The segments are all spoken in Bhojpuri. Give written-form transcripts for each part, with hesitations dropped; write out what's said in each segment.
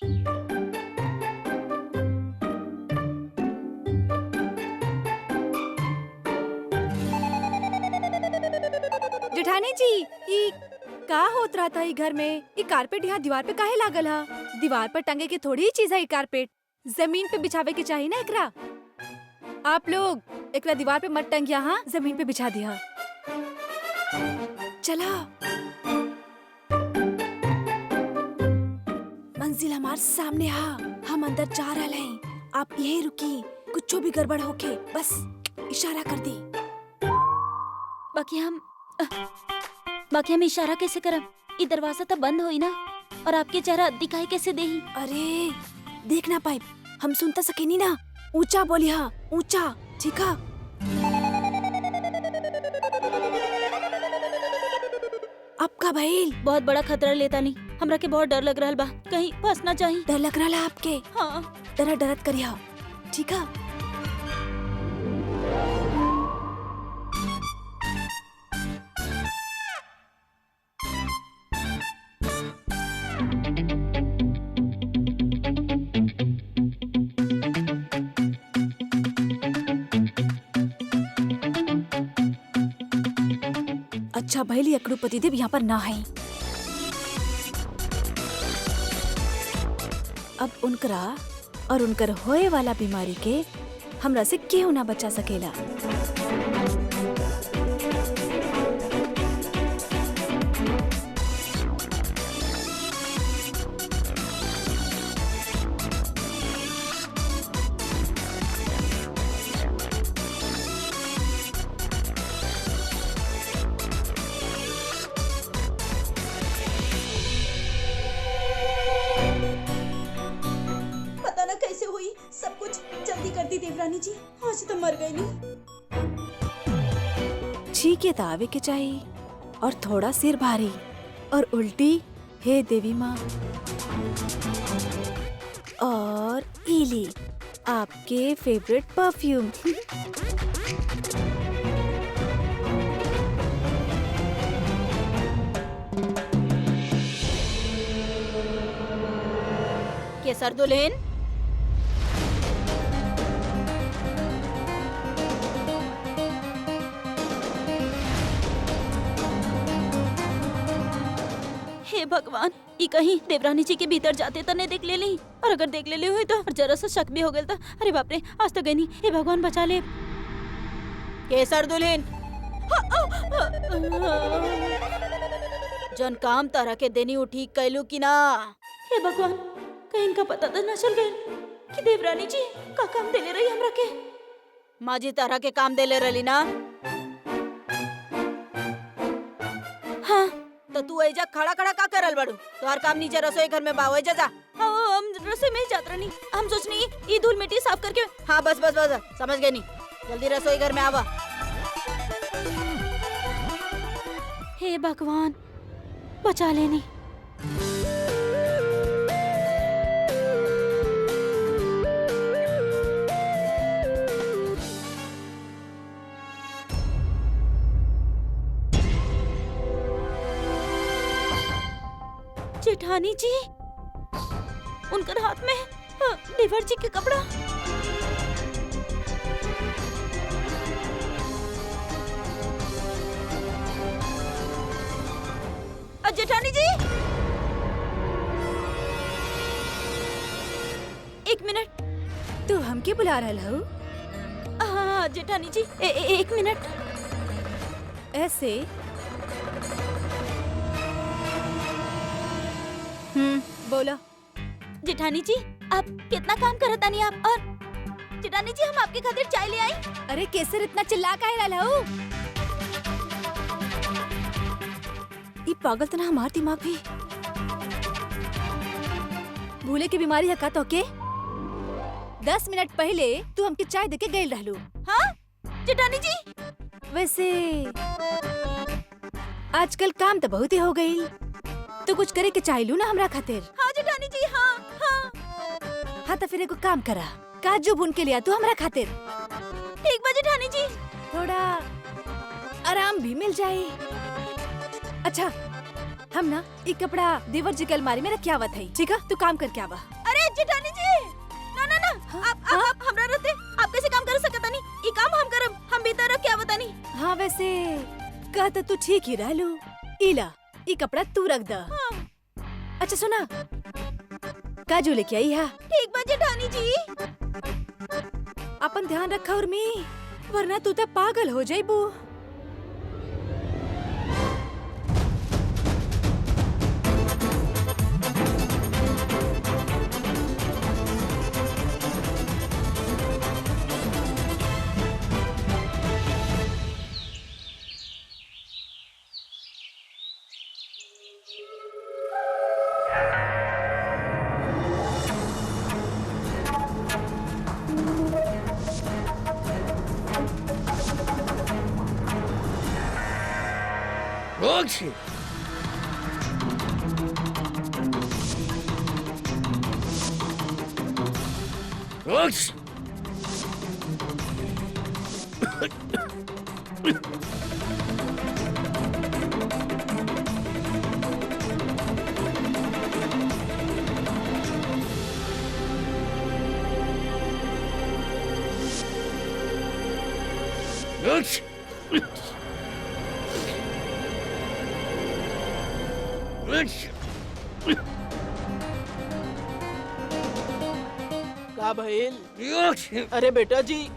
जेठानी जी, ई का होत रहा था ई घर में? ई कारपेट यहाँ दीवार पे काहे लागल हा? दीवार पर टंगे के थोड़ी ही चीज है ई कारपेट। जमीन पे बिछावे के चाहिए ना एकरा। आप लोग एकरा दीवार पे मत टंगिया, हाँ जमीन पे बिछा दिया। चला, मंजिल हमार सामने हा, हम अंदर जा रहे हैं। आप यही रुकी, कुछ भी गड़बड़ होके बस इशारा कर दी। बाकी हम इशारा कैसे करब? ई दरवाजा तो बंद होई ना, और आपके चेहरा दिखाई कैसे देही? अरे देख ना पाइप, हम सुनता सकेनी ना। ऊंचा बोलिया, ऊंचा, ठीक है? आपका भाई बहुत बड़ा खतरा लेता नहीं, हमरा के बहुत डर लग रहा बा, कहीं फंस ना जाही। डर लग रहा आपके? हाँ। डरा डरत करिया, ठीक है? अच्छा भैली अकड़ू पतिदेव यहाँ पर ना है। अब उनकरा और उनकर होए वाला बीमारी के हमरा से केहू ना बचा सकेला। सब कुछ जल्दी कर दी देवरानी जी, आज तो मर गई नहीं। ठीक है, आवे के चाहिए और थोड़ा सिर भारी और उल्टी। हे देवी माँ, और इली आपके फेवरेट परफ्यूम। केसर दुल्हन, हे भगवान, ई कहीं देवरानी जी के भीतर जाते तो नहीं देख ले ली, और अगर देख ले हुई तो जरा सा शक भी हो गया था। अरे बाप रे, आज तो गई नहीं। हे भगवान बचा ले। केसर दुल्हन, जन काम तारा के देनी उठी कैलू की ना? हे भगवान, कहीं इनका पता तो न चल गए कि देवरानी जी का काम देले रही हमरा के। माँ जी तारा के काम देले रही ना? हाँ, तो तू ऐजा खड़ा खड़ा का करल बड़ू? तोहर काम नीचे रसोई घर में बाव जा। हाँ, हम रसोई में ही जात रहनी। हम सोचनी ई धूल मिट्टी साफ करके। हाँ बस बस बस, समझ गए नी। जल्दी रसोई घर में आवा। हे भगवान, बचा लेनी। जेठानी जी, उनकर हाथ में देवर जी के कपड़ा। जेठानी जी, एक मिनट। तू हमके बुला रहा हो? हाँ जेठानी जी, एक मिनट। ऐसे बोला। जेठानी जी, आप कितना काम करता नहीं आप? और जेठानी जी, हम आपके खातिर चाय ले आई। अरे केसर, इतना चिल्ला काहे रहा हो? ये पागल तना हमार दिमाग भी भूले की बीमारी है का तो के? 10 मिनट पहले तू हमके चाय देके गई रहलू। हाँ जेठानी जी। वैसे आजकल काम तो बहुत ही हो गई, तो कुछ करे के चाय लू ना हमरा खातिर। हाँ जेठानी जी, हाँ हाँ। हाँ तो फिर एगो काम करा, काजू भून के लिया तू हमरा खातिर। ठीक बा जेठानी जी। थोड़ा आराम भी मिल जाए। अच्छा हम ना एक कपड़ा देवर जी के अलमारी में रख के आवत है, ठीक है? तू काम करके आवा। अरे जेठानी जी, ना ना ना, आप हमरा रहते आप कैसे काम कर सकता नहीं? ई काम हम करब, हम भीतर रख के आवत नहीं। हाँ वैसे कह तो तू ठीक ही रहलू। इला ई कपड़ा तू रख द। अच्छा सुना, काजू लेके आई है। ठीक बा जेठानी जी। अपन ध्यान रखा उर्मी, वरना तू तो पागल हो जाइबू। Roxy! Roxy! Roxy! का भइल? अरे बेटा जी,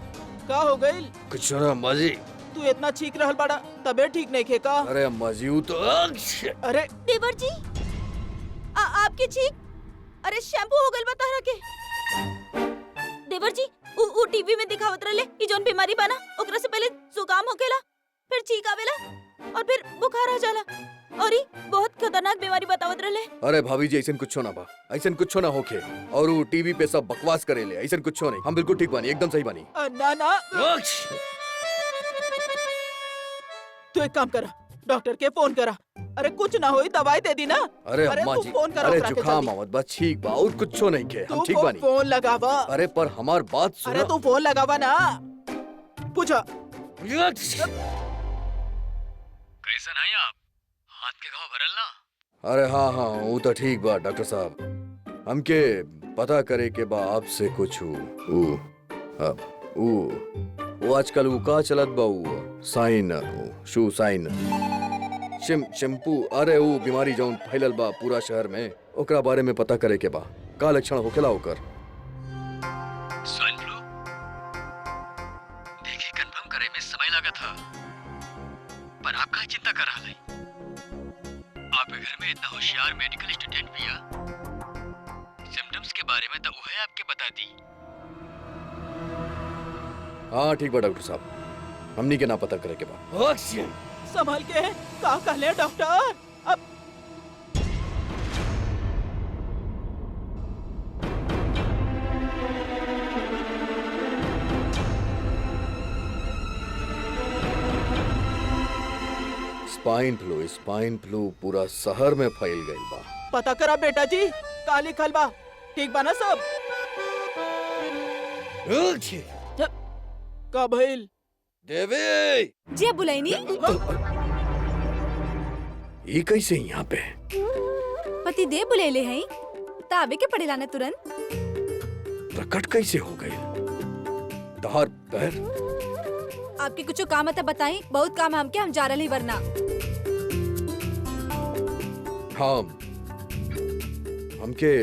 का हो गइल? कुछ ना अम्मा जी। तू इतना चीख रहल बाड़ा, तबे ठीक नहीं खे का? अरे अम्मा जी वो तो अरे देवर जी, आपके छींक, अरे शैम्पू हो गइल बा तहरा के। देवर जी, उ टीवी में दिखावत रहले ई जोन बीमारी बा ना, ओकरा से पहले जुकाम होकेला, फिर छींक आवेला और फिर बुखार आ जाला, और ई बहुत खतरनाक बीमारी बतावत रहले। अरे भाभी जी ऐसा कुछ ना बा, ऐसा कुछ ना होके। और वो टीवी पे सब बकवास करेले, ऐसा कुछ नहीं। हम बिल्कुल ठीक बानी, एकदम सही बानी। ना ना, तू एक काम करा, डॉक्टर के फोन करा। अरे कुछ ना होई, दवाई दे दी ना। अरे अम्मा तू जी, फोन करा अरे ओकरा के जुकाम जल्दी। आवत बस ठीक बा, और कुछ नहीं के, हम तू ठीक बानी। फोन लगावा। अरे पर हमार बात अरे सुनो। तू फोन लगावा ना, पूछा। कैसन है आप? हाथ के घाव भरल ना? अरे हाँ हाँ वो तो ठीक बा डॉक्टर साहब। हमके पता करे के बा आपसे कुछ वो आजकल वो का चलत बा वो साइन शू साइन शैम्पू। अरे वो बीमारी जौन फैलल बा पूरा शहर में, ओकरा बारे में पता करे के बा। का लक्षण होखेला ओकर? Swine flu? देखिए कंफर्म करे में समय लगा था, पर आप काहे चिंता कर रहा है? आपके घर में इतना होशियार मेडिकल स्टूडेंट भी है, सिम्टम्स के बारे में तो वह आपके बता दी। हाँ ठीक बा डॉक्टर साहब, हमनी के ना पता करे के बा। संभल के, का कहले डॉक्टर? अब स्पाइन फ्लू पूरा शहर में फैल गइल बा। पता करा बेटा जी, का लिखल बा? ठीक बा ना सब? का भइल? देवी जी अब बुलाइनी। ये कैसे यहाँ पे? पति देव बुलेले हैं, ताबे के पड़ेला ना तुरंत। प्रकट कैसे हो गए? तहार पैर? आपके कुछ काम है तो बताई, बहुत काम है हमके, हम जा रहे वरना। हाँ हमके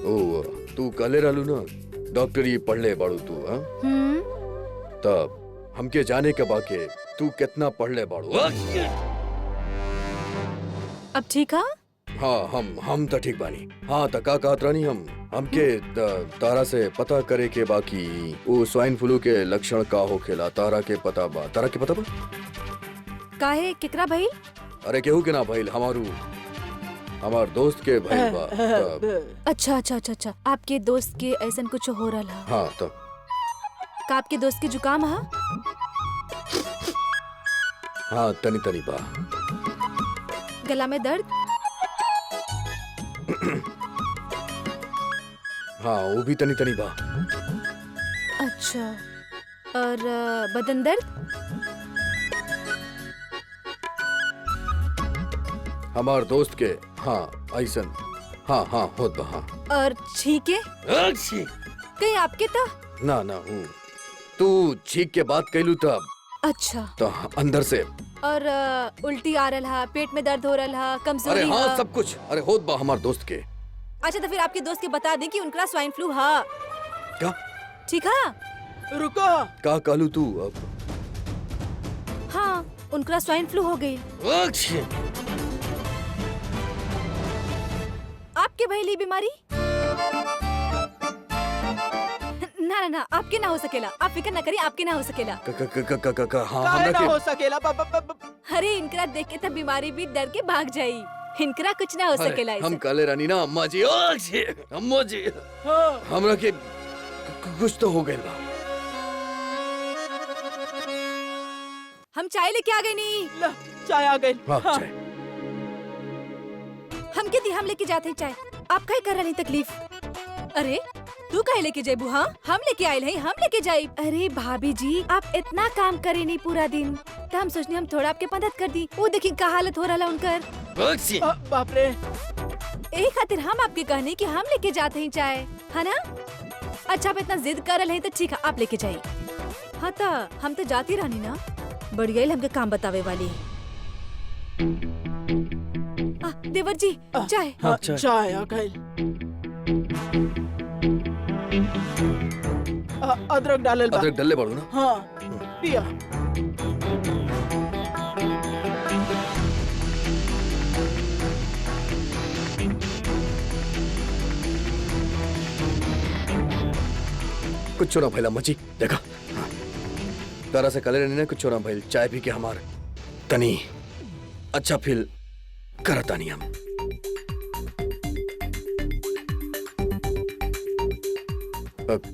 ओ तू कहले रहलू ना डॉक्टरी पढ़ले बाड़ू तू। हाँ तब हमके जाने के बाके तू कितना पढ़ले बाड़ू। अब ठीक है? हाँ हम तो ठीक बानी। हाँ त का कहत रानी, हमके तारा से पता करे के बाकी वो स्वाइन फ्लू के लक्षण का होखेला। तारा के पता बा? काहे केकरा भाई? अरे केहू के ना भइल, हमार दोस्त के भइल बा। अच्छा अच्छा अच्छा अच्छा, आपके दोस्त के ऐसा कुछ हो रहा है? हाँ तो का आपके दोस्त के जुकाम है? हाँ तनी तनी बा। गला में दर्द? हाँ वो भी तनी तनी बा। अच्छा, और बदन दर्द? हमार दोस्त के हाँ ऐसन हाँ हाँ होत बा हाँ। और छींक के अच्छी कहीं आपके तो ना ना हूँ तू छींक के बात कैलू तब अच्छा। तो अंदर से और उल्टी आ रहा, पेट में दर्द हो रहा, अरे कमजोरी हाँ हा। सब कुछ अरे होत बा हमार दोस्त के। अच्छा तो फिर आपके दोस्त के बता दें कि उनका स्वाइन फ्लू हा। क्या ठीक है? रुको। का कहलू तू अब? हाँ उनका स्वाइन फ्लू हो गई। अच्छी आपके भैली बीमारी? ना ना ना आपके ना हो सकेला, आप फिक्र ना करिए, आपके ना हो सकेला। हाँ काहे हमरा ना के हो सकेला अरे इनकरा देख के तब बीमारी भी डर के भाग जाई। इनकरा कुछ ना हो सकेला अरे, हम ऐसे। काले रानी ना अम्मा जी अच्छी अम्मा जी हाँ। हमरा के कुछ तो हो गइल बा। हम चाय लेके आ गए नी। ला, चाय आ गई। हाँ, हाँ। चाय। हम के दी हम लेके जाते हैं चाय। आप काहे कर रही तकलीफ? अरे तू काहे लेके जाबू? हाँ हम लेके आए हैं, हम लेके जाए। अरे भाभी जी आप इतना काम करे नहीं पूरा दिन, तो हम सोचने हम थोड़ा आपके मदद कर दी। वो देखिए का हालत हो रहा उनकर। अच्छी बाप रे। यही खातिर हम आपके कहने कि हम लेके जाते हैं चाय, है ना? अच्छा आप इतना जिद कर रहे हैं तो ठीक है आप लेके जाइए। हाँ तो हम तो जाती रहनी ना, बढ़ गई हमके काम बतावे वाली। देवर जी चाय। हाँ, चाय। चाय आ गई। अदरक डालल बा। अदरक डल्ले पड़ू ना। हाँ पिया। कुछ ना भैला मची देखा हाँ। तारा से कले रहने कुछ ना भैल चाय पी के हमार तनी अच्छा फील करता नहीं हम।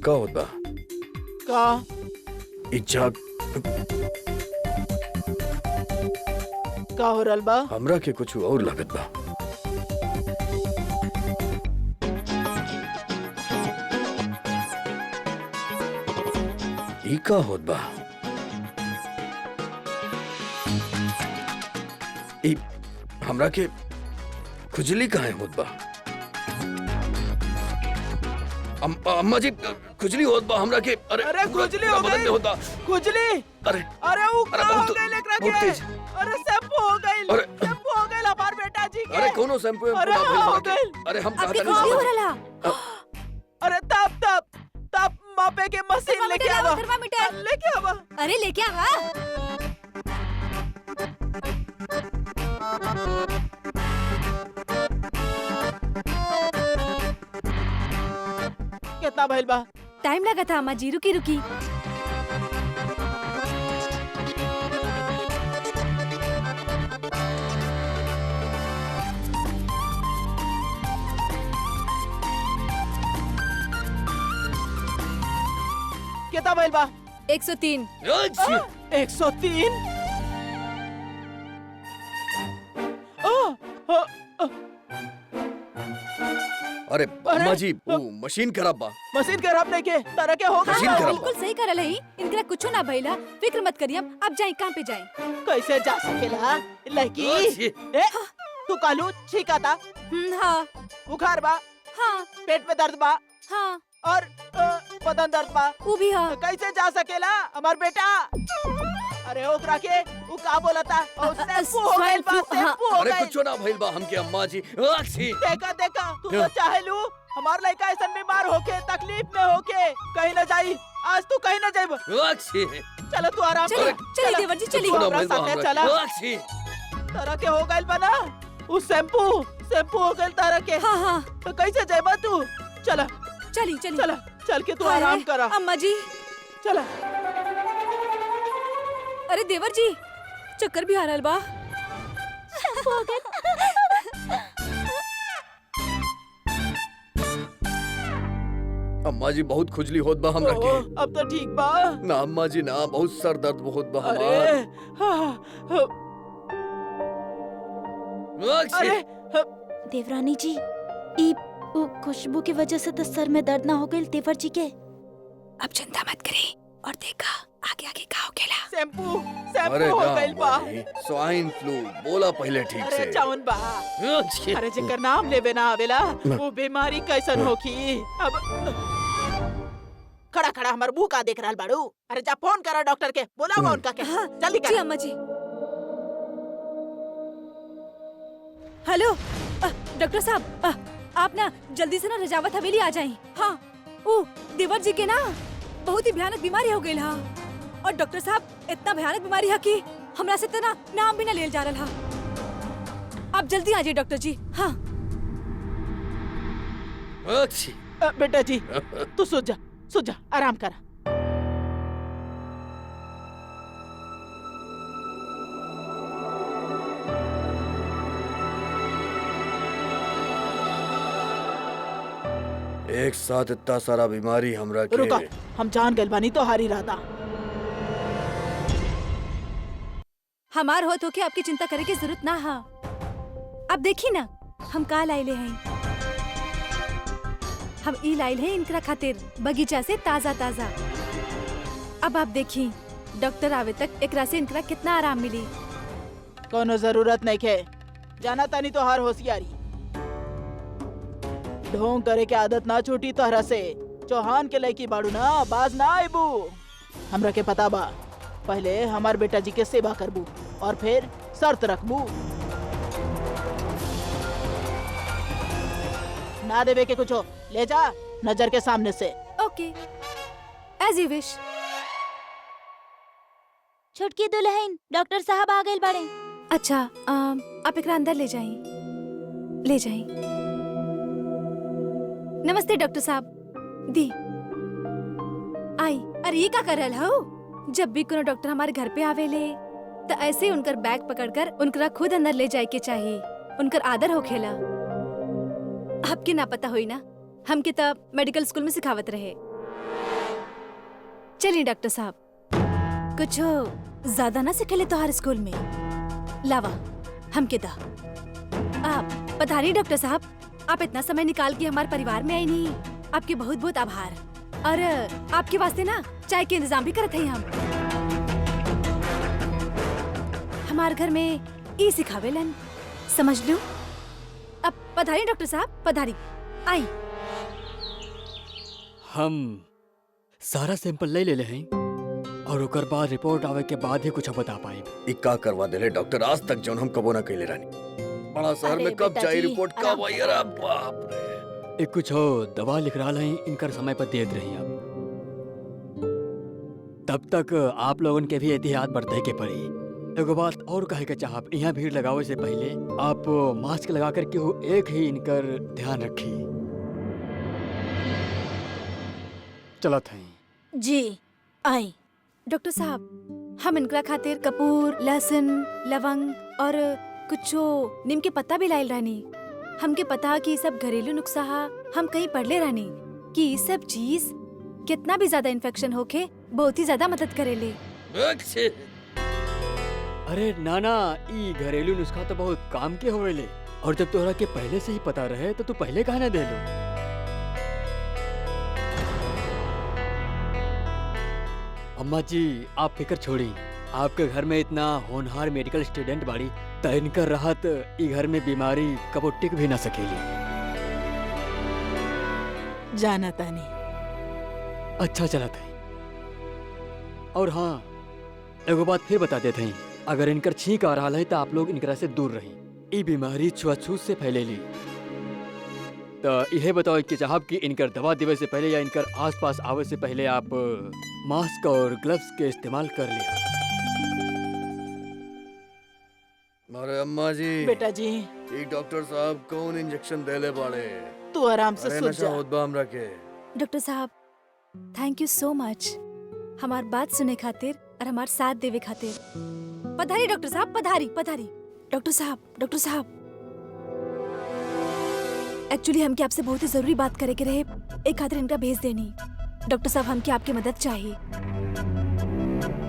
का होत बा? का इच्छा का हो रहल बा? हमरा के कुछ और लागत बा। ई का होत बा? ई हमरा के खुजली काहे होत बा? अम्मा जी खुजली होत बा हमरा के। अरे अरे खुजली हो बदन में गई। होता। खुजली। अरे अरे वो अरे का हो बहुत- गई लेकरा बहुत के? तेज। अरे शैम्पू हो गई। अरे- शैम्पू हो गई हमार बेटा जी के। अरे कौनो शैम्पू अरे ना भइल हो हमरा के। गइल। अरे हम आपके कहता खुजली हो नहीं रहा। अरे तब मापे के मशीन लेके आवा। थर्मामीटर। लेके आवा। अरे लेके आवा। कितना भइल बा? टाइम लगा था अम्मा जी, रुकी रुकी। कितना भइल बा? 103। 103। अरे अम्मा जी वो मशीन खराब बा। मशीन खराब नहीं के तरह के हो मशीन गई। खराब बिल्कुल सही करल है। इनकरा कुछ ना भइला, फिक्र मत करिए। अब जाए काम पे जाए। कैसे जा सकेला लड़की? ए, तू कालू छीका था, हाँ बुखार बा, हाँ पेट में दर्द बा हाँ और बदन दर्द बा। वो भी हाँ। कैसे जा सकेला हमार बेटा? अरे ओकरा के वो का बोलता? और शैम्पू हो गइल बा, शैम्पू हो अरे गइल। कुछ ना भइल बा हमके अम्मा जी। देखा तू तो चाहेलू हमार लड़का ऐसा बीमार होके तकलीफ में होके कहीं न जाई। आज तू कहीं न जाइब। चलो तू आराम चलिए कर। चलिए देवर जी चलिए। तू हमरा साथे चला। तरह के हो गइल बना वो शैम्पू हो गइल तरह के। हाँ हाँ तो कैसे जाइबा तू? चला चलिए चलिए। चला चल के तू अरे, आराम करा। अम्मा जी। चला। अरे देवर जी चक्कर भी आ रहा बा। अम्मा जी बहुत खुजली होत बा हमरा के। अब तो ठीक बा। ना अम्मा जी ना बहुत सर दर्द बहुत बा अरे हमार। अरे देवरानी जी ई वो खुशबू की वजह से तो सर में दर्द ना हो गई देवर जी के। अब चिंता मत करें और देखा आगे आगे का हो खेला। शैम्पू अरे हो ना गइल बा। अम्मा जी, स्वाइन फ्लू बोला पहले ठीक अरे से। जौन बा। अरे जेकर नाम लेबे ना आवेला वो बीमारी कैसन होखी। अब खड़ा खड़ा हमर मुंह का देख रहल बाड़ू। अरे जा फोन करा डॉक्टर के, बुलाओ उनका के। हाँ, जल्दी जी कर। अम्मा जी। हेलो डॉक्टर साहब, आप ना जल्दी से ना रजावत हवेली आ जाएं। हाँ, ओ देवर जी के ना बहुत ही भयानक बीमारी हो गई। हाँ, और डॉक्टर साहब इतना भयानक बीमारी है कि हमरा से तो ना नाम भी ना लेल जा रहा। आप जल्दी आ जाइए डॉक्टर जी। हाँ बेटा जी तू सो जा आराम करा। एक साथ इतना सारा बीमारी हमरा के। रुका, हम जान गइल बानी तो हारी रहता। हमार हो तो के आपकी चिंता करे की जरूरत ना। हाँ, अब देखी ना हम का लाइले हैं। हम ई लाइल हैं इनकरा खातिर बगीचा से ताजा ताजा। अब आप देखी डॉक्टर आवे तक एकरा से इनकरा कितना आराम मिली। कोनो जरूरत नहीं के, जाना तानी तो हार होशियारी। ढोंग करे के आदत ना छूटी तोहरा से। चौहान के लड़की बाड़ू ना, बाज ना आईबू। हमरा के पता बा, पहले हमार बेटा जी के सेवा करबू और फिर शर्त रखबू। ना देवे के कुछ ले जा नजर के सामने से। ओके, एज यू विश। छुटकी दुल्हन डॉक्टर साहब आ गए बड़े। अच्छा, आप एकरा अंदर ले जाइए, ले जाइए। नमस्ते डॉक्टर साहब। दी आई। अरे ये का कर रहा हो? जब भी कोनो डॉक्टर हमारे घर पे आवेले तो ऐसे उनकर बैग पकड़कर उनकरा खुद अंदर ले जाए के चाहिए। उनकर आदर हो खेला। आपके ना पता होई ना, हम के तब मेडिकल स्कूल में सिखावत रहे। चलिए डॉक्टर साहब, कुछ ज्यादा ना सिखेले तोहार स्कूल में। लावा हम के दा। आप पधारिए डॉक्टर साहब। आप इतना समय निकाल के हमारे परिवार में आई नहीं, आपके बहुत बहुत आभार। और आपके वास्ते ना चाय के इंतजाम भी करते हैं हम। हमारे घर में ई सिखावेलन, समझ लो। अब पधारिए डॉक्टर साहब, पधारी। आई। हम सारा सैंपल ले ले हैं और ओकर बाद रिपोर्ट आवे के बाद ही कुछ बता पाए। इक्का करवा देले डॉक्टर, आज तक जौन हम कबो ना कइले रानी। बड़ा शहर अरे में कब बेटा जाई जी, रिपोर्ट आराम कब आई? करो। अरे बाप रे। एक कुछ हो दवा लिख रहा है, इनकर समय पर देत रही। अब तब तक आप लोगन के भी एहतियात बरते के पड़ी। एगो बात और कहे के चाहब, यहाँ भीड़ लगावे से पहले आप मास्क लगा कर के हो एक ही इनकर ध्यान रखी। चलत हैं। जी आई। डॉक्टर साहब, हम इनकरा खातिर कपूर, लहसुन, लवंग और कुछो नीम के पत्ता भी लाइल रहनी। हमके पता कि ये सब घरेलू नुस्खा हा। हम कहीं पढ़ले रहनी कि ये सब चीज कितना भी ज्यादा इन्फेक्शन होके बहुत ही ज्यादा मदद करेले। अरे नाना, ई घरेलू नुस्खा तो बहुत काम के होवेले। और जब तोहरा के पहले से ही पता रहे तो तू पहले कहा ना दे लो। अम्मा जी आप फिक्र छोड़ी, आपके घर में इतना होनहार मेडिकल स्टूडेंट बाड़ी त इनकर राहत ई घर में बीमारी कबो टिक भी ना सकेली। जाना तानी। अच्छा चला था। और हाँ, एगो बात फिर बता देते हैं, अगर इनकर छींक आ रहा है तो आप लोग इनकरा से दूर रही। ई बीमारी छुआछूत से फैलेली। तो यह बताओ कि चाहब कि इनकर दवा देवे से पहले या इनकर आसपास आवे से पहले आप मास्क और ग्लव्स के इस्तेमाल कर लिया। अरे अम्मा जी, बेटा जी ई डॉक्टर साहब कौन इंजेक्शन देले बाड़े? तू आराम से अरे सो नशा जा। होत बा हमरा के। डॉक्टर साहब, थैंक यू सो मच हमार बात सुने खातिर और हमार साथ देवे खातिर। पधारी डॉक्टर साहब, पधारी पधारी। डॉक्टर साहब एक्चुअली हमके आपसे बहुत ही जरूरी बात करे के रहे, एक खातिर इनका भेज देनी। डॉक्टर साहब, हमके आपकी मदद चाहिए।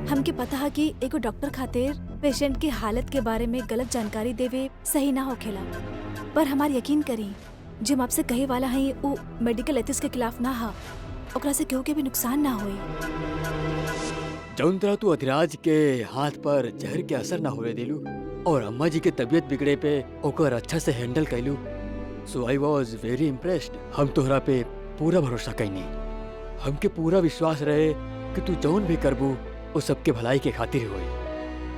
हमके पता है कि एगो डॉक्टर खातिर पेशेंट की हालत के बारे में गलत जानकारी देवे सही ना होखेला, पर हमार यकीन करी जो हम आपसे कहे वाला है वो मेडिकल एथिक्स के खिलाफ ना हा। ओकरा से केहू के भी नुकसान ना होई। जौन तरह तू अधिराज के हाथ पर जहर के असर ना होवे देलू और अम्मा जी के तबीयत बिगड़े पे ओकर अच्छा से हैंडल कैलू, सो आई वॉज वेरी इम्प्रेस्ड। हम तोहरा पे पूरा भरोसा कैनी। हमके पूरा विश्वास रहे कि तू जौन भी करबू वो सबके भलाई के खातिर होई।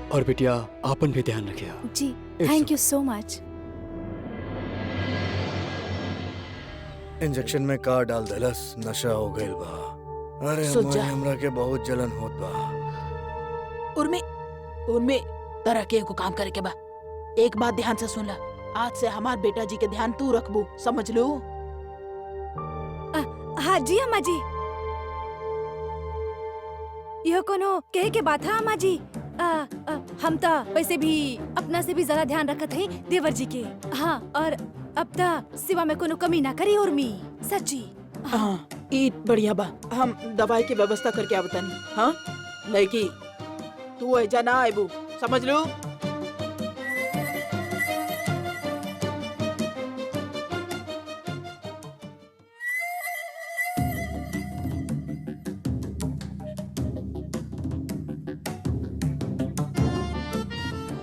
और बिटिया आपन भी ध्यान रखिया। जी thank you so much. Injection में का डाल दलस, नशा हो गइल बा। अरे सोचा। हमरा के बहुत जलन होत बा। उर्मी तरह के को काम करे के बा। एक बात ध्यान से सुन ला, आज से हमार बेटा जी के ध्यान तू रखबू, समझ लू? हाँ जी अम्मा जी। यह कोनो कहे के बात है अम्मा जी। हम तो वैसे भी अपना से भी ज्यादा ध्यान रखत है देवर जी के। हाँ, और अब तो सिवा में कोनो कमी ना करी उर्मी, सच्ची। हाँ, ई बढ़िया बा। हम दवाई की व्यवस्था करके आवतानी। हाँ लड़की, तू ऐजा ना आइबू, समझ लू?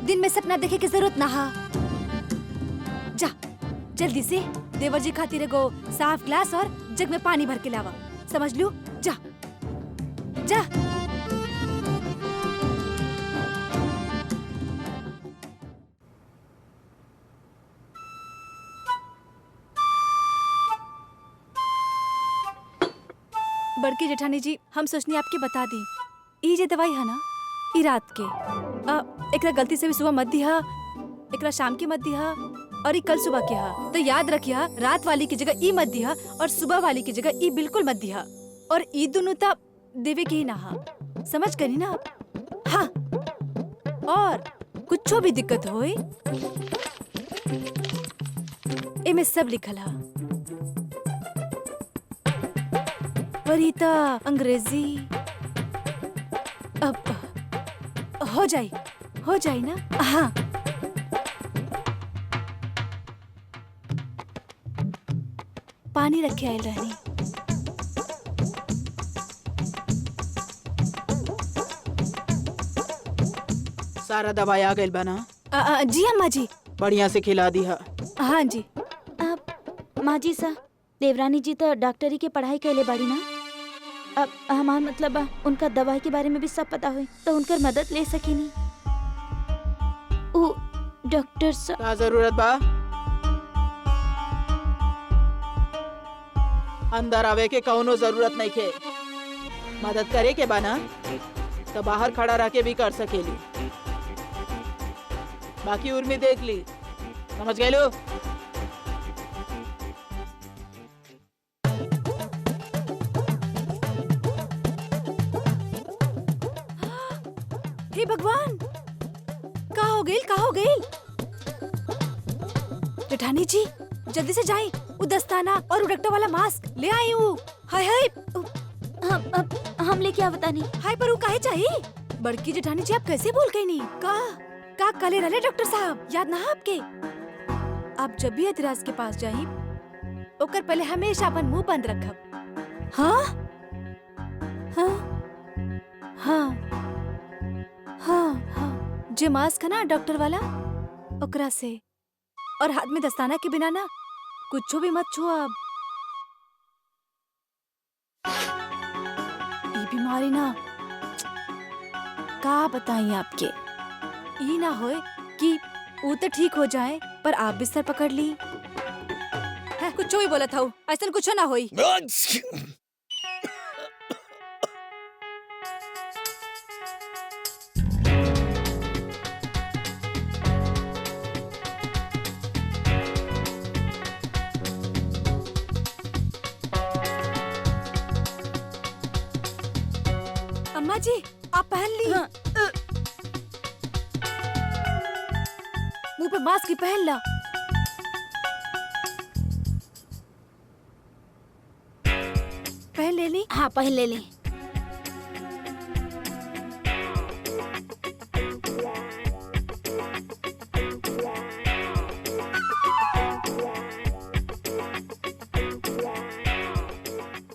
दिन में सपना देखे की जरूरत ना हा। जा जल्दी से देवर जी खातिर एगो साफ ग्लास और जग में पानी भर के लावा, समझ लू? जा जा। बड़की जेठानी जी, हम सोचनी आपके बता दी, ई जे दवाई है ना, ई रात के एकरा गलती से भी सुबह मत दिया, एकरा शाम के मत दिया और ई कल सुबह के हा। तो याद रखिया, रात वाली की जगह ई मत दिया और सुबह वाली की जगह ई बिल्कुल मत दिया। और ई दोनों तब देवे के ही ना हा, समझ करी ना? हाँ, और कुछो भी दिक्कत होए एमे सब लिखल हा। पर ई ता अंग्रेजी अब हो जाई ना? हाँ। पानी रखे आयल रहनी। सारा दवाई आ गइल बा ना? जी अम्मा जी। बढ़िया से खिला दी है। हाँ जी। माँ जी सा देवरानी जी तो डॉक्टरी के पढ़ाई कैले बाड़ी ना। अब हमार मतलब बा उनका दवाई के बारे में भी सब पता हुई तो उनकर मदद ले सकेनी। ओ डॉक्टर सा का जरूरत बा? अंदर आवे के कौनो जरूरत नहीं के। मदद करे के बा ना तो बाहर खड़ा रह के भी कर सकेली। बाकी उर्मी देख ली, समझ गए लो? हे भगवान, का हो गई? जेठानी जी जल्दी से जाए, वो दस्ताना और वो डॉक्टर वाला मास्क ले आई हूँ। हाय हम लेके आवता नहीं। हाय पर वो काहे चाहिए? बड़की जेठानी जी आप कैसे भूल गई नहीं? का कले रले डॉक्टर साहब, याद ना आपके? आप जब भी एतराज के पास जाई ओकर पहले हमेशा अपन मुंह बंद रखब। हाँ हाँ हाँ हाँ हाँ, जे मास्क है ना डॉक्टर वाला, ओकरा से, और हाथ में दस्ताना के बिना ना कुछो भी मत छुओ। अब ये बीमारी ना, का बताई आपके, ये ना होए कि वो तो ठीक हो जाए पर आप बिस्तर पकड़ ली है। कुछो भी बोला था, ऐसा कुछो ना होई। अम्मा जी आप पहन ली। हाँ। मुंह पे मास्क ही पहन ला। पहन ले ली। हाँ पहन ले ली।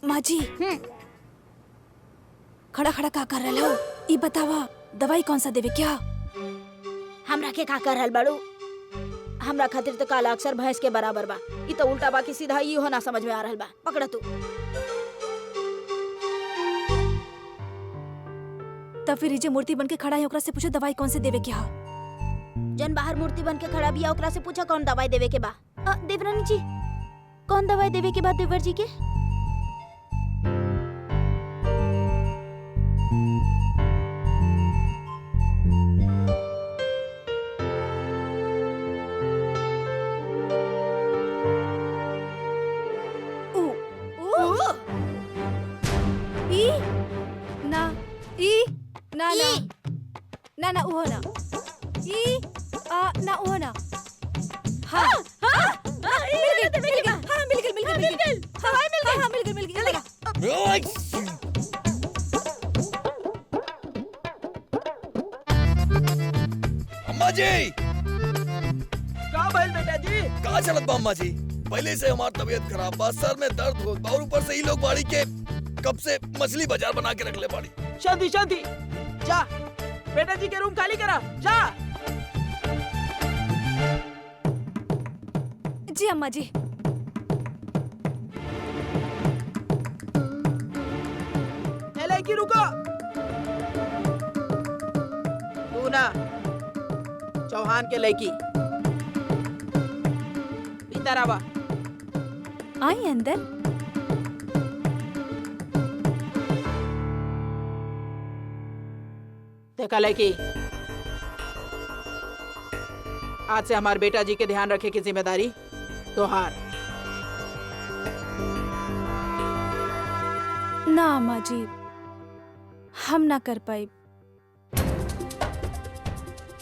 माँ जी खड़ा खड़ा का कर रहे हो? ई बतावा दवाई कौन सा देवे क्या? हमरा के का कर रहल बाड़ू? हमरा खातिर तो काला अक्षर भैंस के बराबर बा। ई तो उल्टा बा कि सीधा ई हो ना समझ में आ रहल बा। पकड़ा तू। तब फिर जे मूर्ति बन के खड़ा है ओकरा से पूछो दवाई कौन से देवे क्या? जन बाहर मूर्ति बन के खड़ा बिया ओकरा से पूछा कौन दवाई देवे के बा। देवरानी जी कौन दवाई देवे के बाद देवर जी के? ई ना ई ना ना ना ना उहो ना ई ना उहो ना। हाँ मिल गई हाँ मिल गई दवाई मिल गई हाँ मिल गई। अम्मा जी का भइल बेटा जी? कहाँ चलत बा अम्मा जी? पहले से हमार तबीयत खराब बा, सर में दर्द होत बा और ऊपर से ई लोग बाड़ी के कब से मछली बाजार बना के रखले बाड़ी। शांति शांति, जा बेटा जी के रूम खाली करा, जा। जी अम्मा जी। की रुको। तू ना चौहान के लड़की इधर आवा। आई अंदर। देखा लड़की, आज से हमारे बेटा जी के ध्यान रखे की जिम्मेदारी तोहार। ना अम्मा जी, हम ना कर पाए।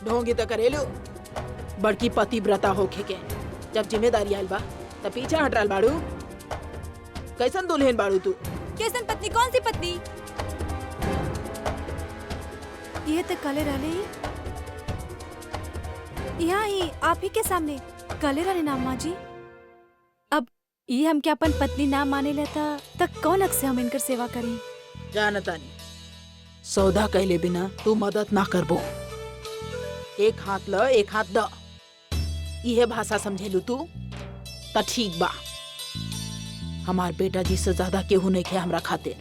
ढोंगी तो करेलू, बड़की पतिव्रता होके के जब जिम्मेदारी आयल बा तब पीछे हट रहल बाड़ू। कैसन दुल्हन बाड़ू तू? कैसन पत्नी? कौन सी पत्नी? ये तो कले रहले यहाँ ही आप ही के सामने कले रहले ना अम्मा जी। अब ये हम क्या अपन पत्नी ना माने लेता तक कौन अक्से हम इनकर सेवा करी। जानता नहीं, सौदा कहले बिना तू मदद ना करबो। एक हाथ ल एक हाथ द, यह भाषा समझेलू तू त ठीक बा। हमार बेटा जी से ज्यादा केहू नहीं खे हमरा खातिर।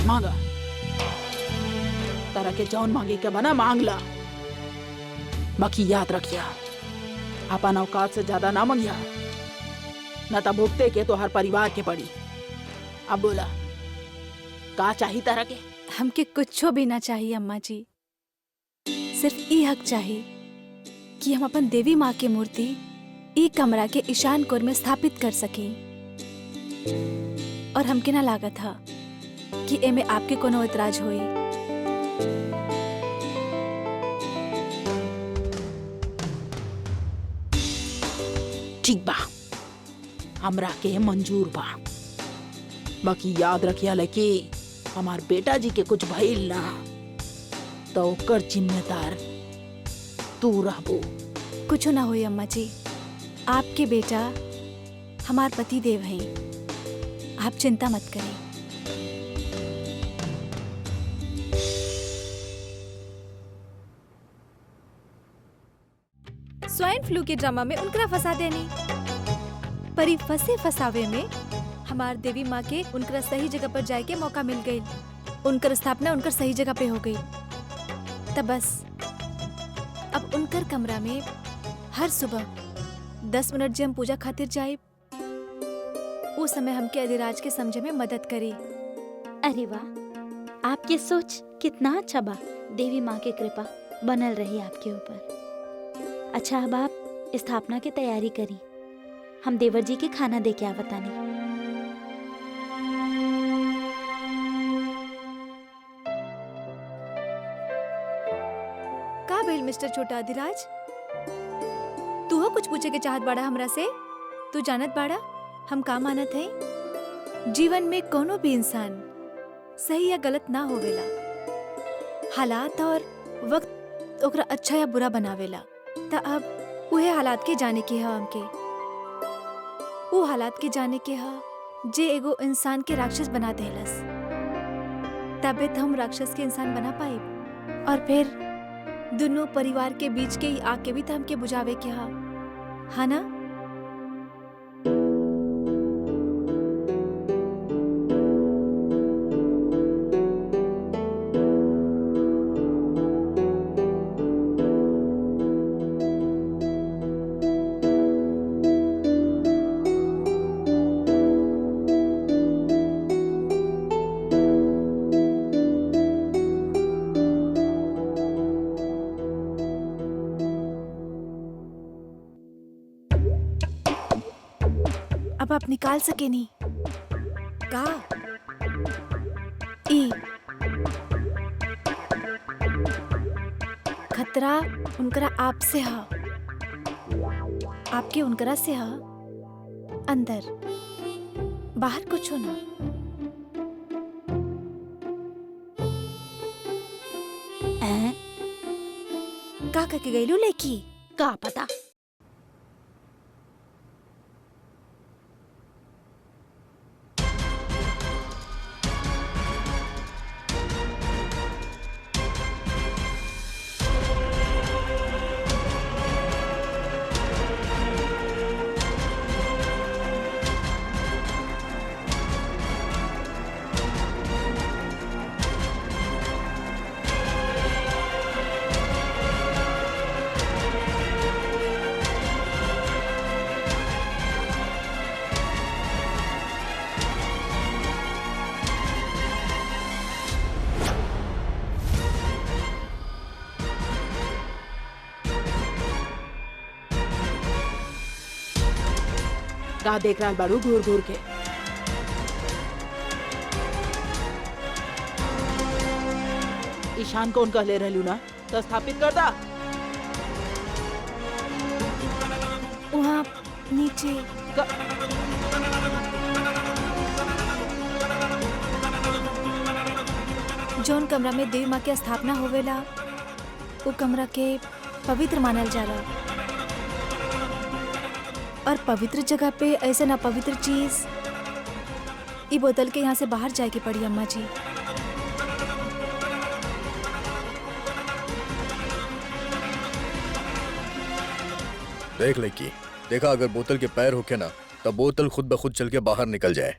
मांगा तारा के जौन मांगे के बना मांग ला, बाकी याद रखिया अपन औकात से ज्यादा ना मांगिया, न तो भुगते के तो हर परिवार के पड़ी। अब बोला का चाहिए तारा के? हमके कुछो भी ना चाहिए अम्मा जी, सिर्फ ई हक चाहिए कि हम अपन देवी माँ के मूर्ति ई कमरा के ईशान कोर में स्थापित कर सके। और हमके ना लागत था कि एमे आपके कोनो इतराज होई। ठीक बा, हमरा के मंजूर बा। बाकी याद रखिया लड़की, हमार बेटा जी के कुछ भइल ना तो ओकर जिम्मेदार तू रहबो। कुछ ना होई अम्मा जी, आपके बेटा हमार पति देव हैं, आप चिंता मत करें। स्वाइन फ्लू के ड्रामा में उनकरा फंसा देनी, परी फंसे फसावे में हमार देवी माँ के उनकरा सही जगह पर जाए के मौका मिल गई। उनकर स्थापना उनकर सही जगह पे हो गई। तब बस अब उनकर कमरा में हर सुबह 10 मिनट जे हम पूजा खातिर जाए, वो समय हमके अधिराज के समझे में मदद करी। अरे वाह, आपकी सोच कितना अच्छा बा। देवी माँ की कृपा बनल रही आपके ऊपर। अच्छा, अब आप स्थापना की तैयारी करी, हम देवर जी के खाना दे के आवतानी। का भेल मिस्टर छोटा अधिराज, तू हो कुछ पूछे के चाहत बाड़ा हमरा से? तू जानत बाड़ा हम का मानत है? जीवन में कोनो भी इंसान सही या गलत ना होवेला, हालात और वक्त ओकरा अच्छा या बुरा बनावेला। त अब उहे हालात के जाने के हा हमके, वो हालात के जाने के हा जे एगो इंसान के राक्षस बना देहलस। तबे तो हम राक्षस के इंसान बना पाए और फिर दोनों परिवार के बीच के ही आग के भी तो हमके बुझावे के हा ना? अब आप निकाल सके नहीं का ई खतरा उनकरा आप से हा, आपके उनकरा से हा, अंदर बाहर कुछ हो ना। का करके गईलू लेकी का पता। का देख रहा बाड़ू घूर घूर के? ईशान कौन कहले रहलू ना तो स्थापित कर दा। वहाँ नीचे जौन कमरा में देवी माँ के स्थापना होवेला वो कमरा के पवित्र मानल जाला और पवित्र जगह पे ऐसे ना पवित्र चीज ई बोतल के यहाँ से बाहर जाए के पड़ी अम्मा जी। देख लड़की, देखा अगर बोतल के पैर होके ना तब बोतल खुद ब खुद चल के बाहर निकल जाए।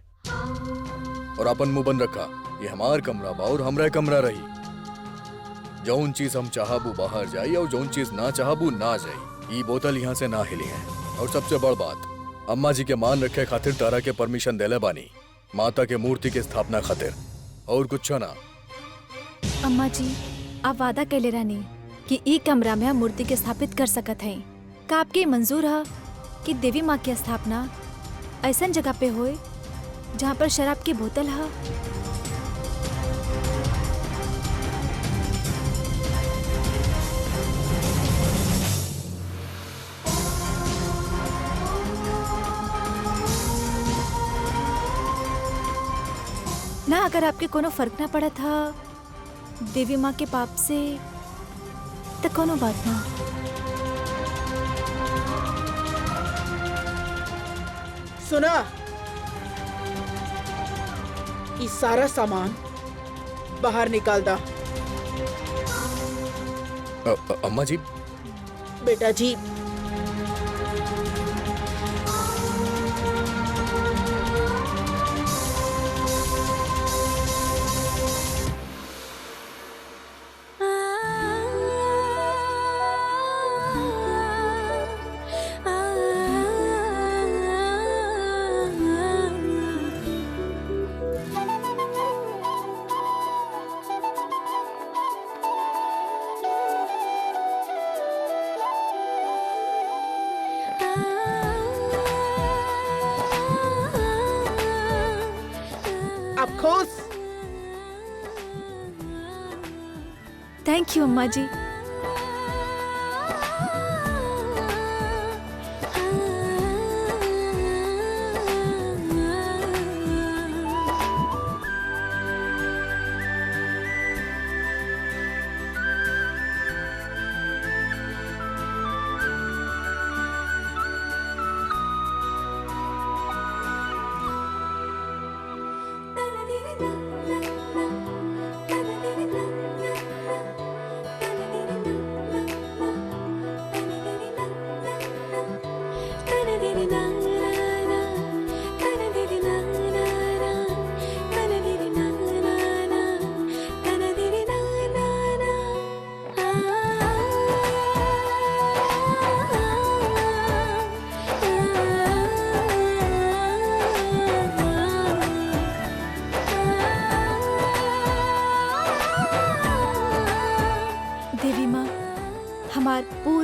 और अपन मुंह बंद रखा, ये हमार कमरा बा और हमरा कमरा रही। जौन चीज हम चाहबू बाहर जाई और जौन चीज ना चाहबू ना जाई। ये बोतल यहाँ से ना हिली है। और सबसे बड़ बात, अम्मा जी के मान रखे खातिर तारा के परमिशन देले बानी, माता के मूर्ति के स्थापना खातिर, और कुछ ना। अम्मा जी आप वादा कैले रहनी कि ई कमरा में हम मूर्ति के स्थापित कर सकत हैं। का आपके मंजूर है कि देवी माँ की स्थापना ऐसन जगह पे होए जहाँ पर शराब की बोतल है? ना अगर आपके कोनो फर्क ना पड़ा था देवी माँ के पाप से तो कोनो बात ना। सुना, ये सारा सामान बाहर निकाल दा। अम्मा जी बेटा जी आप खुश? थैंक यू अम्मा जी।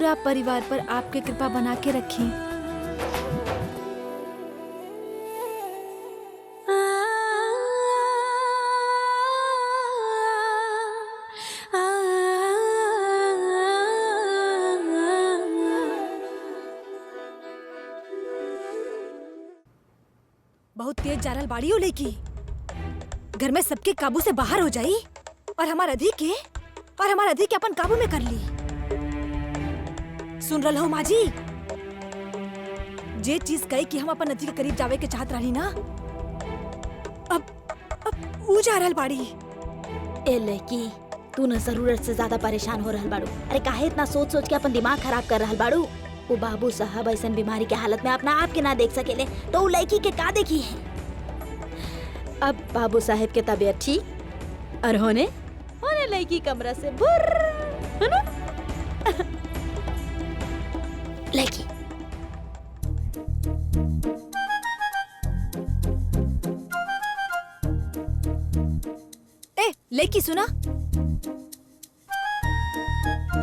पूरा परिवार पर आपकी कृपा बना के रखी। बहुत तेज जा रहल बाड़ी हो लेकी, घर में सबके काबू से बाहर हो जाई और हमार अधिक के अपन काबू में कर ली। सुन रहा हो माँ जी, जे चीज कही कि हम अपन अधिक के करीब जावे के चाहत रही ना, अब ऊ जा रहल बाड़ी। ए लड़की, तू न जरूरत से ज्यादा परेशान हो रहल बाड़ू। अरे काहे इतना सोच सोच के अपन दिमाग खराब कर रहल बाड़ू? वो बाबू साहब ऐसन बीमारी के हालत में अपना आप के ना देख सकेले तो वो लड़की के का देखी है? अब बाबू साहब के तबीयत ठीक और होने लड़की कमरा से बुर्र, है ना? लड़की ए लेकी सुना,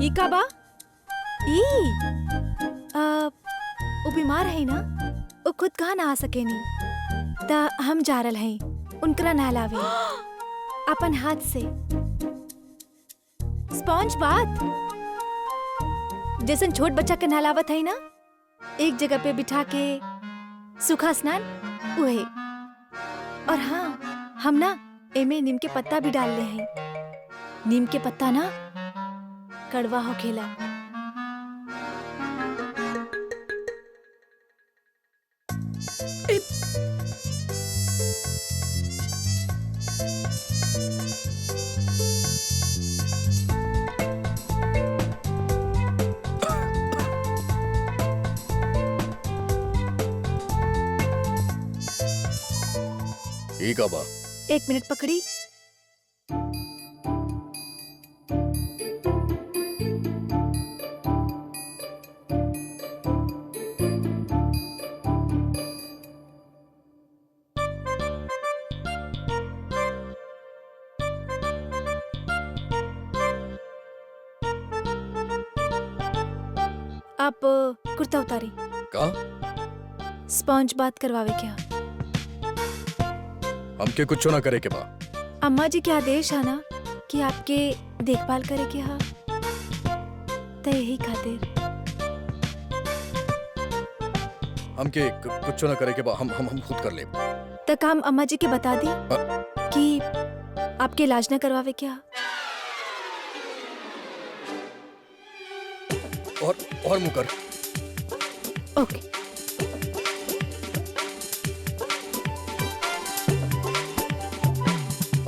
ई का बा? ई वो बीमार है ना, वो खुद कहाँ नहा सके नी, ता हम जा रहल हैं उनकरा नहलावे अपन हाथ से। स्पॉन्ज बात जैसन छोट बच्चा के नहलावत है ना, एक जगह पे बिठा के सूखा स्नान उहे। और हाँ, हम ना एमे नीम के पत्ता भी डाल ले हैं। नीम के पत्ता ना कड़वा होखेला। ठीक है बा। 1 मिनट पकड़ी। आप कुर्ता उतारी। का? स्पॉन्ज बात करवावे क्या? हमके कुछ ना करे के बा। अम्मा जी के आदेश है ना कि आपके देखभाल करे के हा, तो यही खातिर हमके कुछ ना करे के बा। हम खुद कर ले। तक हम अम्मा जी के बता दी कि आपके इलाज न करवावे क्या। और मुकर। ओके।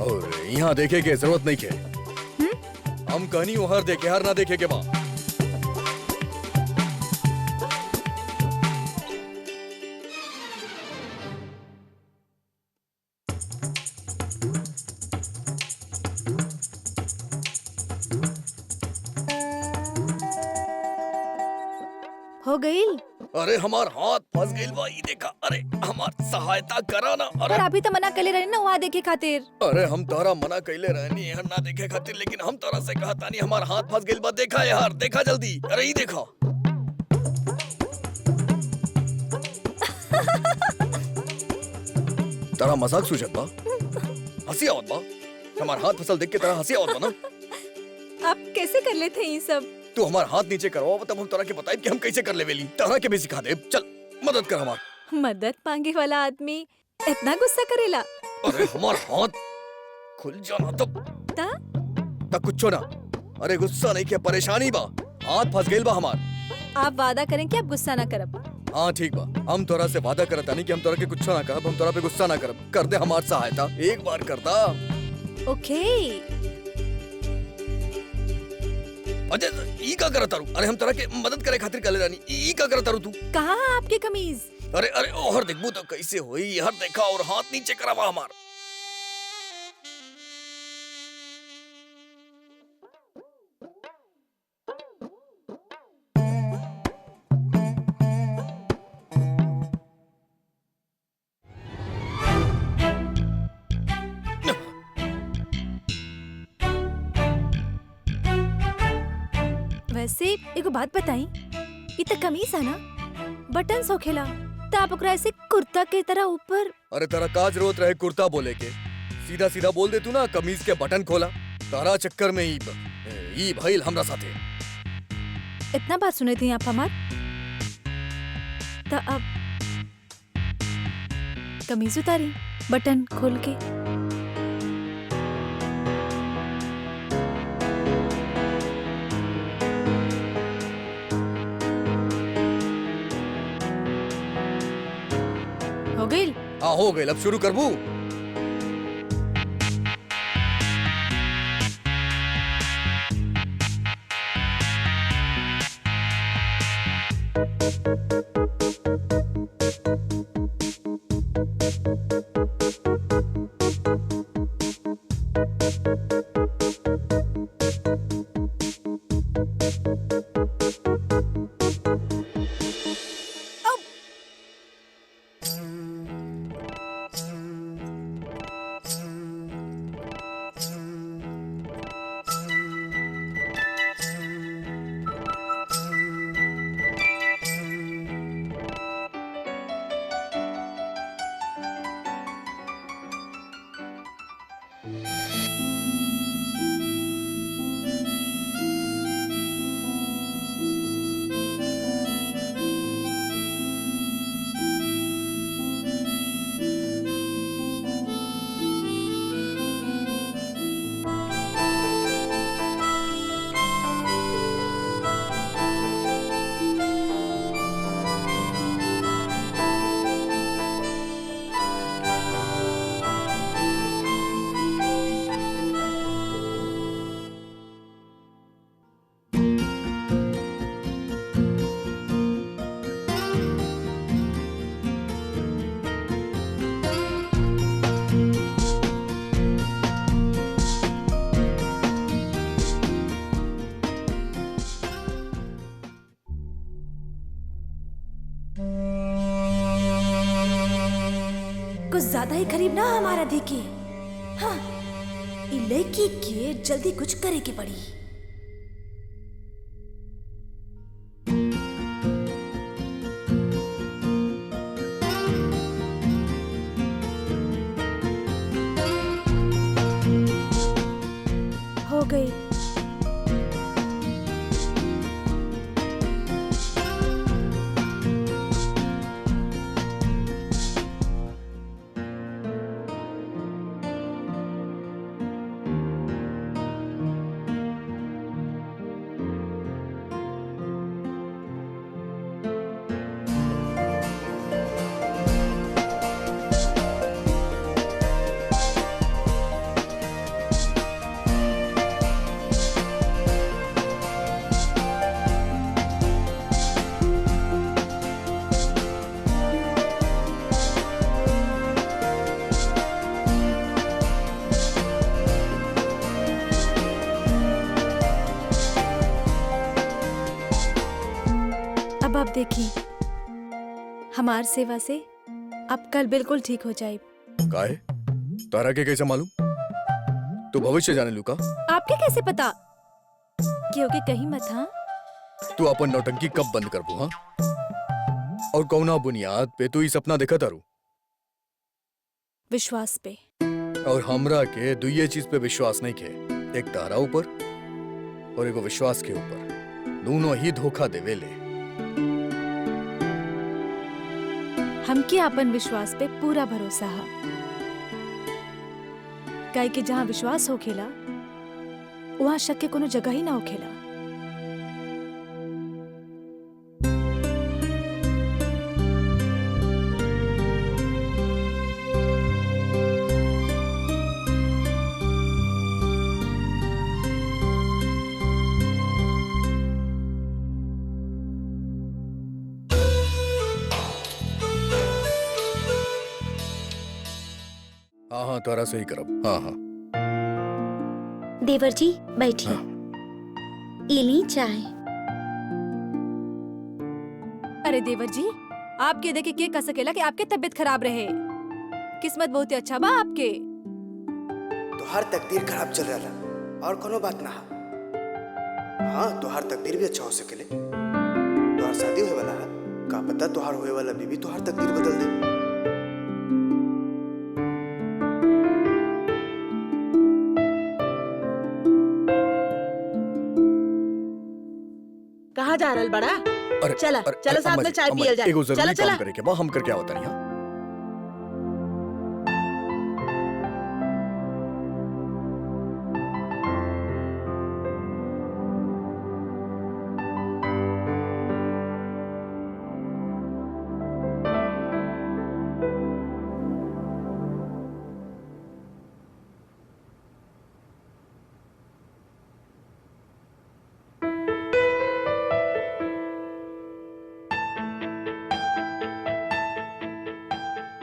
और यहाँ देखे के जरूरत नहीं है। हम कहनी हर देखे हर ना देखे के बा। हो गई। अरे हमार हाथ फंस गइल बा, ई देखा। अरे हमार सहायता करा ना। पर अभी तो मना कले रहे ना वहाँ देखे खातिर। अरे हम तारा मना कइले रहनी है ना देखे खातिर, लेकिन हम तारा से कहा तानी हमार हाथ फंस गइल बा। देखा यार, देखा जल्दी। अरे ई देखा। तारा मजाक सूझत बा? हंसी आवत बा? हमार हाथ फसल देख के तारा हंसी आवत बा ना? आप कैसे कर लेते हैं ये सब? तू हमार हाथ नीचे करवाओ, तब हम तारा के बताए कि हम कैसे कर लेवेली। तारा के भी सिखा दे। चल मदद कर हमार। मदद मांगे वाला आदमी इतना गुस्सा करेला? अरे हमार हाथ खुल जाना तो ता कुछो ना। अरे गुस्सा नहीं, क्या परेशानी बा? हाथ फंस गइल बा हमार। आप वादा करें कि आप गुस्सा ना करब। हाँ ठीक बा, हम तोरा से वादा करता नहीं कि हम तोरा के कुछ ना कहब, हम तोरा पे गुस्सा ना करब। कर दे हमार सहायता एक बार करता। ओके। अजय ई का करत तारू? अरे हम तोरा के मदद करे खातिर कले रानी, ई का करत तारू तू? कहाँ है आपकी कमीज? अरे अरे ओहर देखबू तो कैसे होई। हर देखा और हाथ नीचे करावा हमार। वैसे एगो बात बताई, ई त कमीज है ना, बटन होखेला, त आप ओकरा ऐसे कुर्ता के तरह ऊपर। अरे तेरा का जरूरत रहे कुर्ता बोले के? सीधा सीधा बोल दे तू ना कमीज के बटन खोला। तारा चक्कर में ई भइल हमरा साथे। इतना बात सुने थी आप हमार, त अब कमीज उतारी बटन खोल के। हो गई? हाँ हो गई, अब शुरू करबू। कुछ ज्यादा ही करीब ना हमारा देखी। हाँ, ई लड़की के जल्दी कुछ करे के पड़ी। हो गई। अब आप देखिए, हमार सेवा से आप कल बिल्कुल ठीक हो जाए। काहे? तारा के कैसे मालूम? तू भविष्य जाने लू का? आपके कैसे पता? क्योंकि कहीं मत। हाँ, तू अपन नौटंकी कब बंद करबू? हाँ, और कौना बुनियाद पे तू ई सपना देखा तारू? विश्वास पे। और हमरा के दुइये चीज पे विश्वास नहीं खे, एक तारा ऊपर और एगो विश्वास के ऊपर। दोनों ही धोखा देवेले। हमके अपन विश्वास पे पूरा भरोसा है, काहे कि जहाँ विश्वास होखेला वहाँ शक के कोनो जगह ही ना होखेला। हाँ हाँ, तारा से ही करब। हाँ हाँ। देवर जी बैठिए। ये ली चाय। अरे देवर जी, आपके देखे के कह सकेला कि आपके तबीयत खराब रहे। किस्मत बहुत ही अच्छा बा आपके। तो हर तकदीर खराब चल रहा और कोनो बात ना। हाँ तोहार तकदीर भी अच्छा हो सकेले। तोहार शादी होए वाला है, का पता तोहार होए वाला बीबी तोहार तकदीर बदल दे। कहाँ जा रहल बड़ा? अरे चला चला साथ में चाय पियल जाए। एगो चला जरूरी चला। काम करे के बा, हम करके आवत नहीं।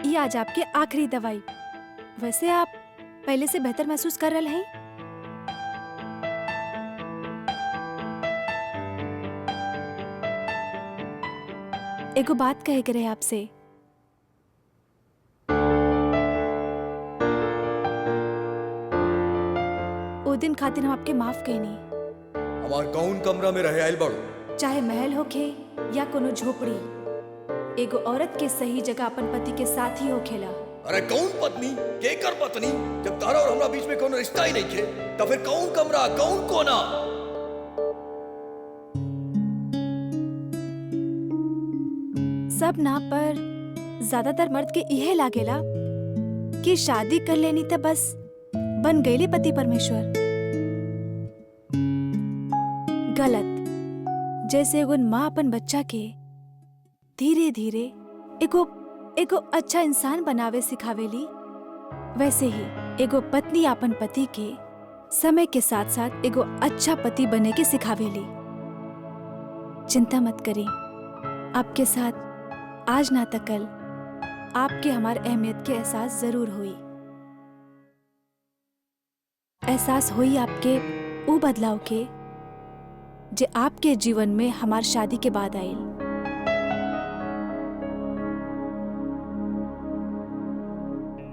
ये आज आपके आखिरी दवाई। वैसे आप पहले से बेहतर महसूस कर रहे हैं? एगो बात कहे के रहे आपसे। ओ दिन खातिर हम आपके माफ कहनी। हमार कौन कमरा में रहे आइल बाड़ू? चाहे महल होखे या कोनो झोपड़ी, एगो औरत के सही जगह अपन पति के साथ ही होखेला। अरे कौन पत्नी केकर पत्नी? जब तारा और हमरा बीच में कोनो रिश्ता ही नहीं थे, तो फिर कौन कमरा कौन कोना? सब ना पर ज्यादातर मर्द के इहे लागेला कि शादी कर लेनी तो बस बन गईले पति परमेश्वर। गलत। जैसे एगो माँ अपन बच्चा के धीरे धीरे एगो अच्छा इंसान बनावे सिखावेली, वैसे ही एगो पत्नी अपन पति के समय के साथ साथ एगो अच्छा पति बने के सिखावेली। चिंता मत करी, आपके साथ आज ना तो कल आपके हमार अहमियत के एहसास जरूर हुई। एहसास हुई आपके वो बदलाव के जे आपके जीवन में हमार शादी के बाद आयल।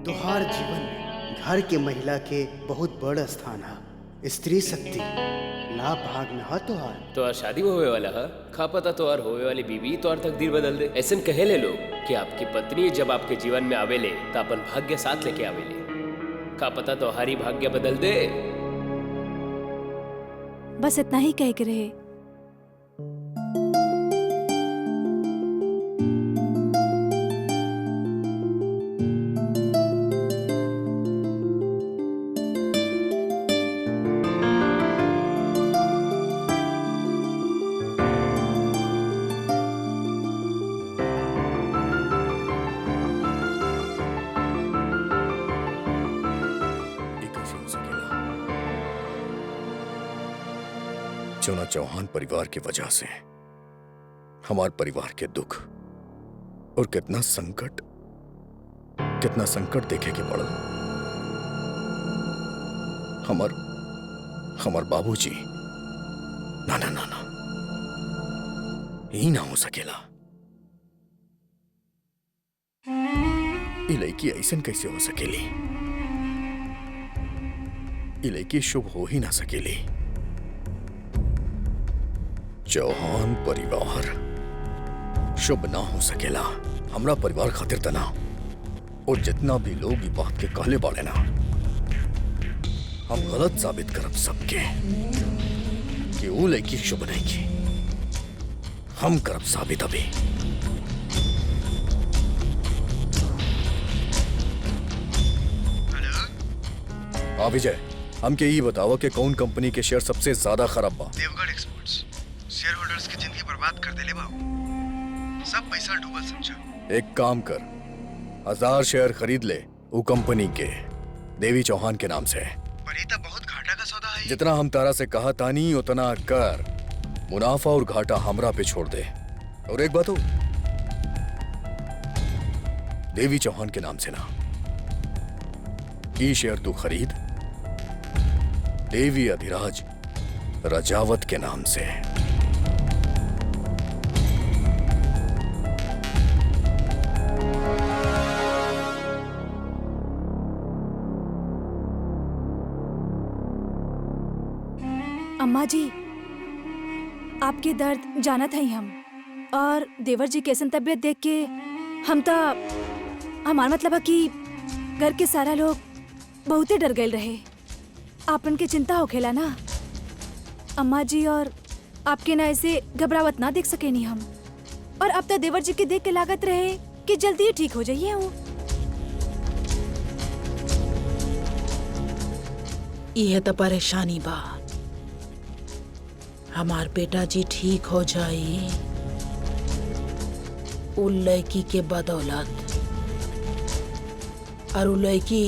तोहार जीवन में घर के महिला के बहुत बड़ स्थान है। स्त्री शक्ति लाभ भाग में है तोहार। तोहार शादी होवे वाला है, खा पता तोहार होवे वाली बीवी तोहार तकदीर बदल दे। ऐसन कहे ले लोग कि आपकी पत्नी जब आपके जीवन में आवेले तो अपन भाग्य साथ लेके आवेले। खा पता तोहारी भाग्य बदल दे। बस इतना ही कह के रहे। चुना चौहान परिवार की वजह से हमारे परिवार के दुख और कितना संकट देखे के पड़ा। हमार बाबूजी ना ना ना ना ही ना हो सकेला। ये लड़की ऐसन कैसे हो सकेली? ये लड़की शुभ हो ही ना सकेली। चौहान परिवार शुभ ना हो सकेला। हमरा परिवार खातिर तना और जितना भी लोग ये बात के कहले बाड़े ना, हम गलत साबित करब सबके कि वो लड़की शुभ नहीं की। हम करब साबित अभी। हाँ विजय, हमके ये बताओ कि कौन कंपनी के शेयर सबसे ज्यादा खराब बा? देवगढ़ एक्सपोर्ट्स शेयर होल्डर्स की जिंदगी बर्बाद कर देले बा। सब पैसा डूबल समझो। एक काम कर, 1000 शेयर खरीद ले वो कंपनी के देवी चौहान के नाम से। पर ये तो बहुत घाटा का सौदा है। जितना हम तारा से कहा तानी उतना कर, मुनाफा और घाटा हमरा पे छोड़ दे। और एक बात हो, देवी चौहान के नाम से ना, ये शेयर तू खरीद देवी अधिराज रजावत के नाम से। अम्मा जी, आपके दर्द जाना था ही हम, और देवर जी कैसन तबीयत देख के हम तो हमार मतलब है कि घर के सारा लोग बहुते डर गए रहे। आपन के चिंता हो खेला ना अम्मा जी, और आपके ना ऐसे घबरावत ना देख सके नहीं हम। और अब तो देवर जी के देख के लागत रहे कि जल्दी ही ठीक हो जाइए वो। यह तो परेशानी बा। हमार बेटा जी ठीक हो जाई उ लड़की के बदौलत, और उ लड़की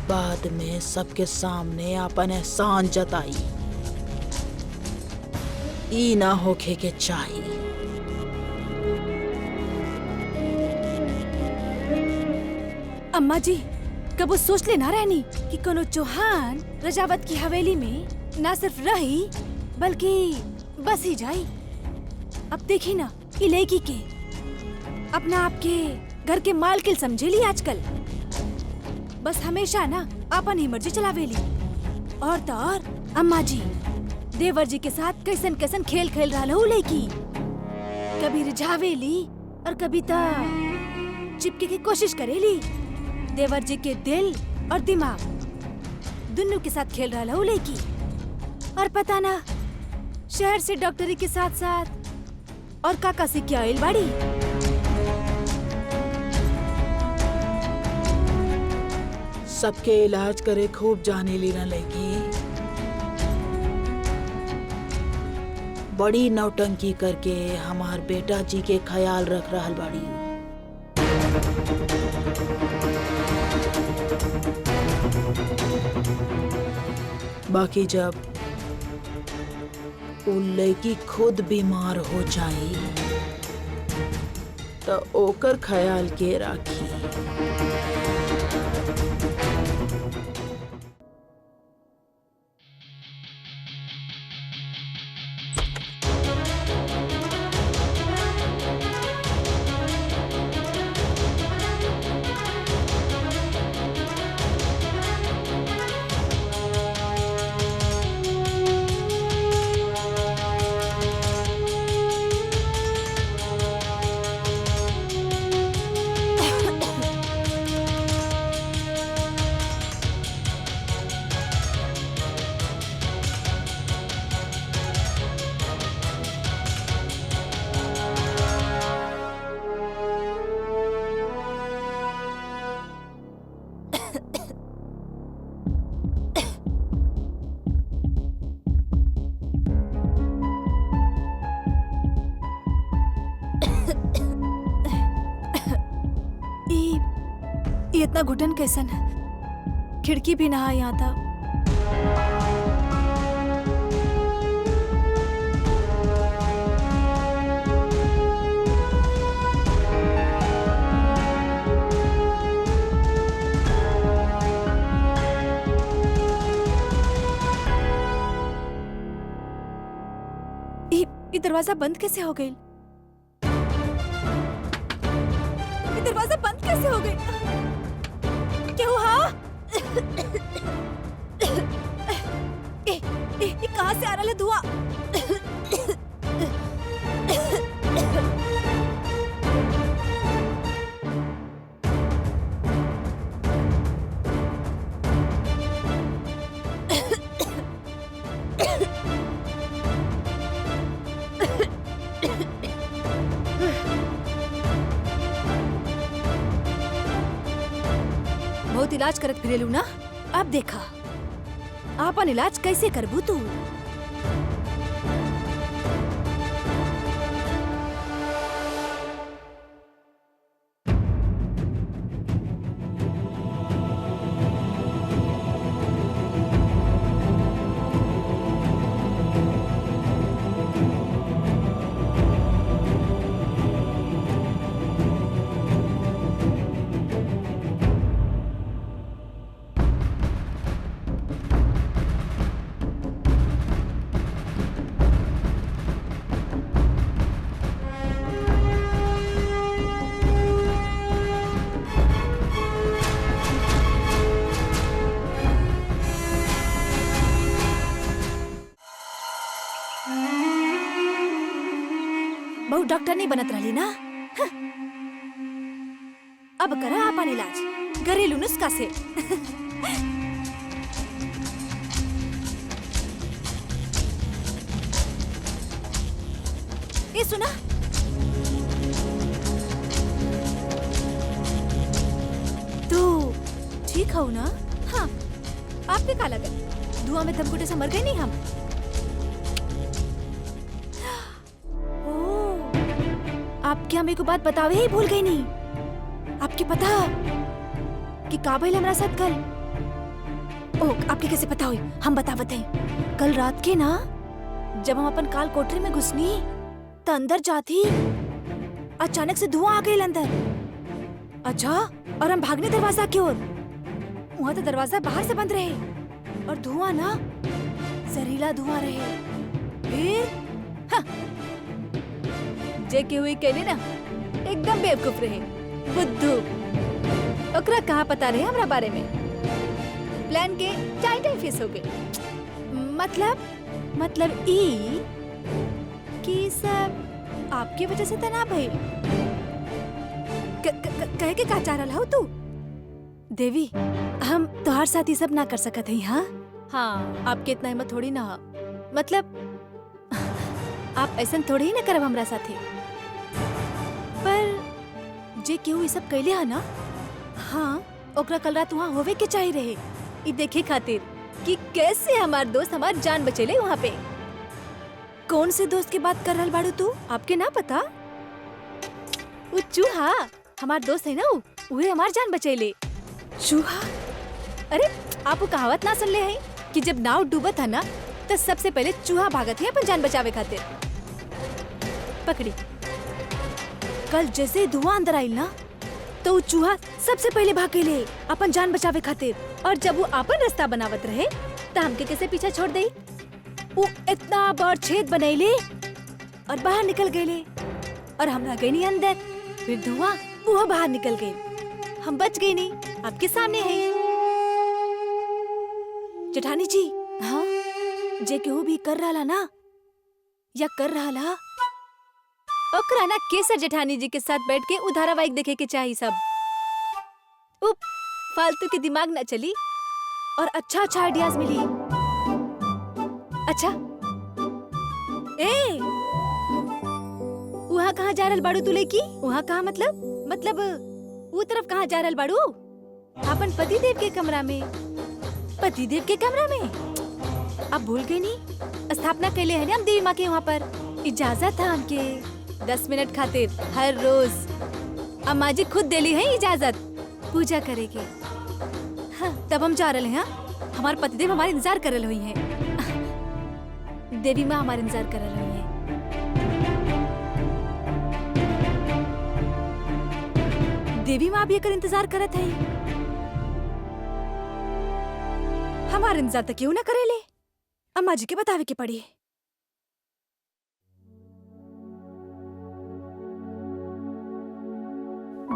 बाद में सबके सामने अपन एहसान जताई। ई ना होखे के चाहिए। अम्मा जी कबो सोच ले ना रहनी कि कोनो चौहान रजावत की हवेली में ना सिर्फ रही बल्कि बस ही जाई। अब देखी ना इलेकी के अपना आपके घर के मालकिन समझेली आजकल। बस हमेशा ना अपन ही मर्जी चलावेली। और तो और अम्मा जी देवर जी के साथ कैसन कैसन खेल खेल रहा हो लड़की। कभी रिझावेली और कभी तो चिपके की कोशिश करेली। देवर जी के दिल और दिमाग दोनों के साथ खेल रहा हो लड़की। और पता ना शहर से डॉक्टरी के साथ साथ और काका से क्या आइल बाड़ी। सबके इलाज करे खूब जाने ली ना लगी। बड़ी नौटंकी करके हमार बेटा जी के ख्याल रख रहल बाड़ी। बाकी जब उ लड़की खुद बीमार हो जाई तो ओकर ख्याल के राखी। ये इतना घुटन कैसन है? खिड़की भी ना यहाँ था। ये दरवाजा बंद कैसे हो गई? ये दरवाजा बंद कैसे हो गई? क्या हुआ? ये कहाँ से आ रहा है धुआं? बहुत इलाज करत फिरेलू ना। अब देखा आपन इलाज कैसे करबू तू। डॉक्टर नहीं बनत रही ना। हाँ। अब करा आपन इलाज घरेलू नुस्खा से। ये सुना, तू ठीक हो ना? हाँ, आपके का लगा धुआं में धमकुटे से मर गए नहीं हम? ओह, आप क्या मेरे को बात बतावे ही भूल गई नहीं? आपके पता कि का भइल हमरा साथ कल? ओह, आपके कैसे पता हुई? हम बतावत हैं। कल रात के ना जब हम अपन काल कोठरी में घुसनी तो अंदर जाती अचानक से धुआं आ गई अंदर। अच्छा, और हम भागने दरवाजा की ओर। वहाँ तो दरवाजा बाहर से बंद रहे और धुआं ना जहरीला धुआं रहे। फिर हाँ, जे के हुई कहले ना एकदम बेवकूफ रहे, बुद्धू। ओकरा कहाँ पता रहे हमरा बारे में? प्लान के टाइटल फेस हो गए। मतलब ई कि सब आपकी वजह से तनाव है। कहे के का चाह रहा हो तू? देवी, हम तोहार साथ ही सब ना कर सकत है। हाँ हाँ, आपके इतना हिम्मत थोड़ी ना हो। मतलब आप ऐसा थोड़ी ही ना करब हमरा साथे। पर जे केहू ये सब कैले है ना, हाँ, ओकरा कल रात वहाँ होवे के चाहिए रहे, ई देखे खातिर कि कैसे हमार दोस्त हमार जान बचेले वहाँ पे। कौन से दोस्त की बात कर रहल बाड़ू तू? आपके ना पता? वो चूहा हमार दोस्त है ना, उहे हमार जान बचेले। चूहा? अरे आप वो कहावत ना सुन ले हैं कि जब नाव डूबत है ना तो सबसे पहले चूहा भागत है अपन जान बचावे खातिर। पकड़ी। कल जैसे धुआं अंदर आइल ना तो वो चूहा सबसे पहले भाग गए अपन जान बचावे खातिर। और जब वो अपन रास्ता बनावत रहे तो हमके कैसे पीछा छोड़ दे? वो इतना बड़ छेद बनैले और बाहर निकल गए और हम रह गए नहीं अंदर। फिर धुआं वो बाहर निकल गए, हम बच गए नहीं, आपके सामने है। जेठानी जी, हाँ, जे केहू भी कर रहा ना या कर रहा ओकरा ना केसर जेठानी जी के साथ बैठ के धारावाहिक देखे के चाहिए सब। उप, फालतू के दिमाग ना चली और अच्छा आइडियाज मिली। अच्छा, ए, वहाँ कहाँ जा रहल बाड़ू तू लेकी? वहाँ कहाँ मतलब वो तरफ कहाँ जा रहल बाड़ू? अपन पतिदेव के कमरा में। पतिदेव के कमरा में? अब भूल गए नहीं? स्थापना कैले है ना हम देवी माँ के वहाँ पर। इजाजत था हमके 10 मिनट खातिर हर रोज। अम्मा जी खुद देली है इजाजत पूजा करेंगे। हाँ, तब हम जा रहे हैं। हाँ, हमारे पतिदेव हमारे इंतजार कर रहे हैं। देवी माँ हमारे इंतजार कर रही है। देवी माँ भी एकर इंतजार करत है। हमारे इंतजार तक क्यों ना करेले? अम्मा जी के बतावे के पड़ी।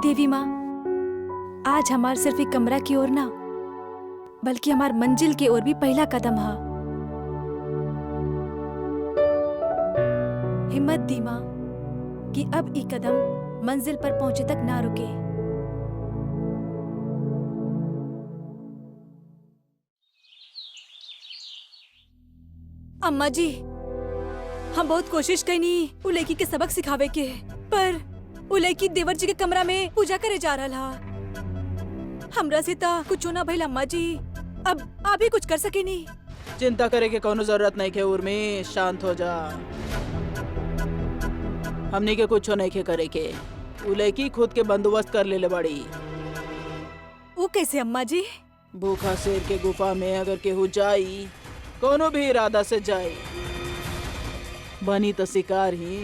देवी माँ, आज हमार सिर्फ एक कमरा की ओर ना बल्कि हमार मंजिल की ओर भी पहला कदम है। हिम्मत दी माँ कि अब ये कदम मंजिल पर पहुंचे तक ना रुके। अम्मा जी, हम बहुत कोशिश कईनी उ लड़की के सबक सिखावे के, पर उ लड़की देवर जी के कमरा में पूजा करे जा रहा। हमरा से ता कुछ ना भइल अम्मा जी। अब आप ही कुछ कर सके नहीं। चिंता करे के कोनो जरूरत नहीं के उर्मी, शांत हो जा। हमनी के कुछ नहीं के करे के। उ लड़की खुद के बंदोबस्त कर ले बड़ी। वो कैसे अम्मा जी? भूखा शेर के गुफा में अगर केहू जाई, कोनो भी इरादा से जाई, बनी तो शिकार ही।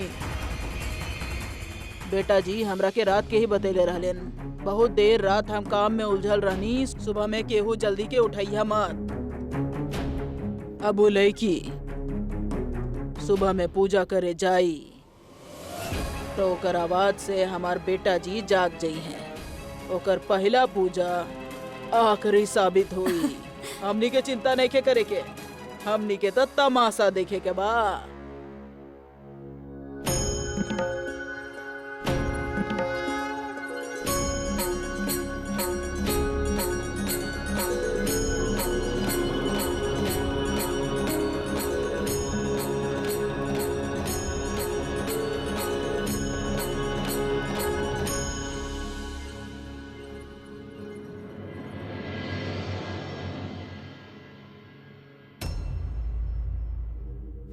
बेटा जी हमरा के रात के ही बतेले रहलेन। बहुत देर रात हम काम में उलझल रहनी। सुबह में केहू जल्दी के उठैया मत। अब वो लड़की सुबह में पूजा करे जाई तो ओकर आवाज से हमार बेटा जी जाग जाई हैं। ओकर पहला पूजा आखिरी साबित हुई। हमनी के चिंता नहीं के करे के, हमनी के तो तमाशा देखे के बा।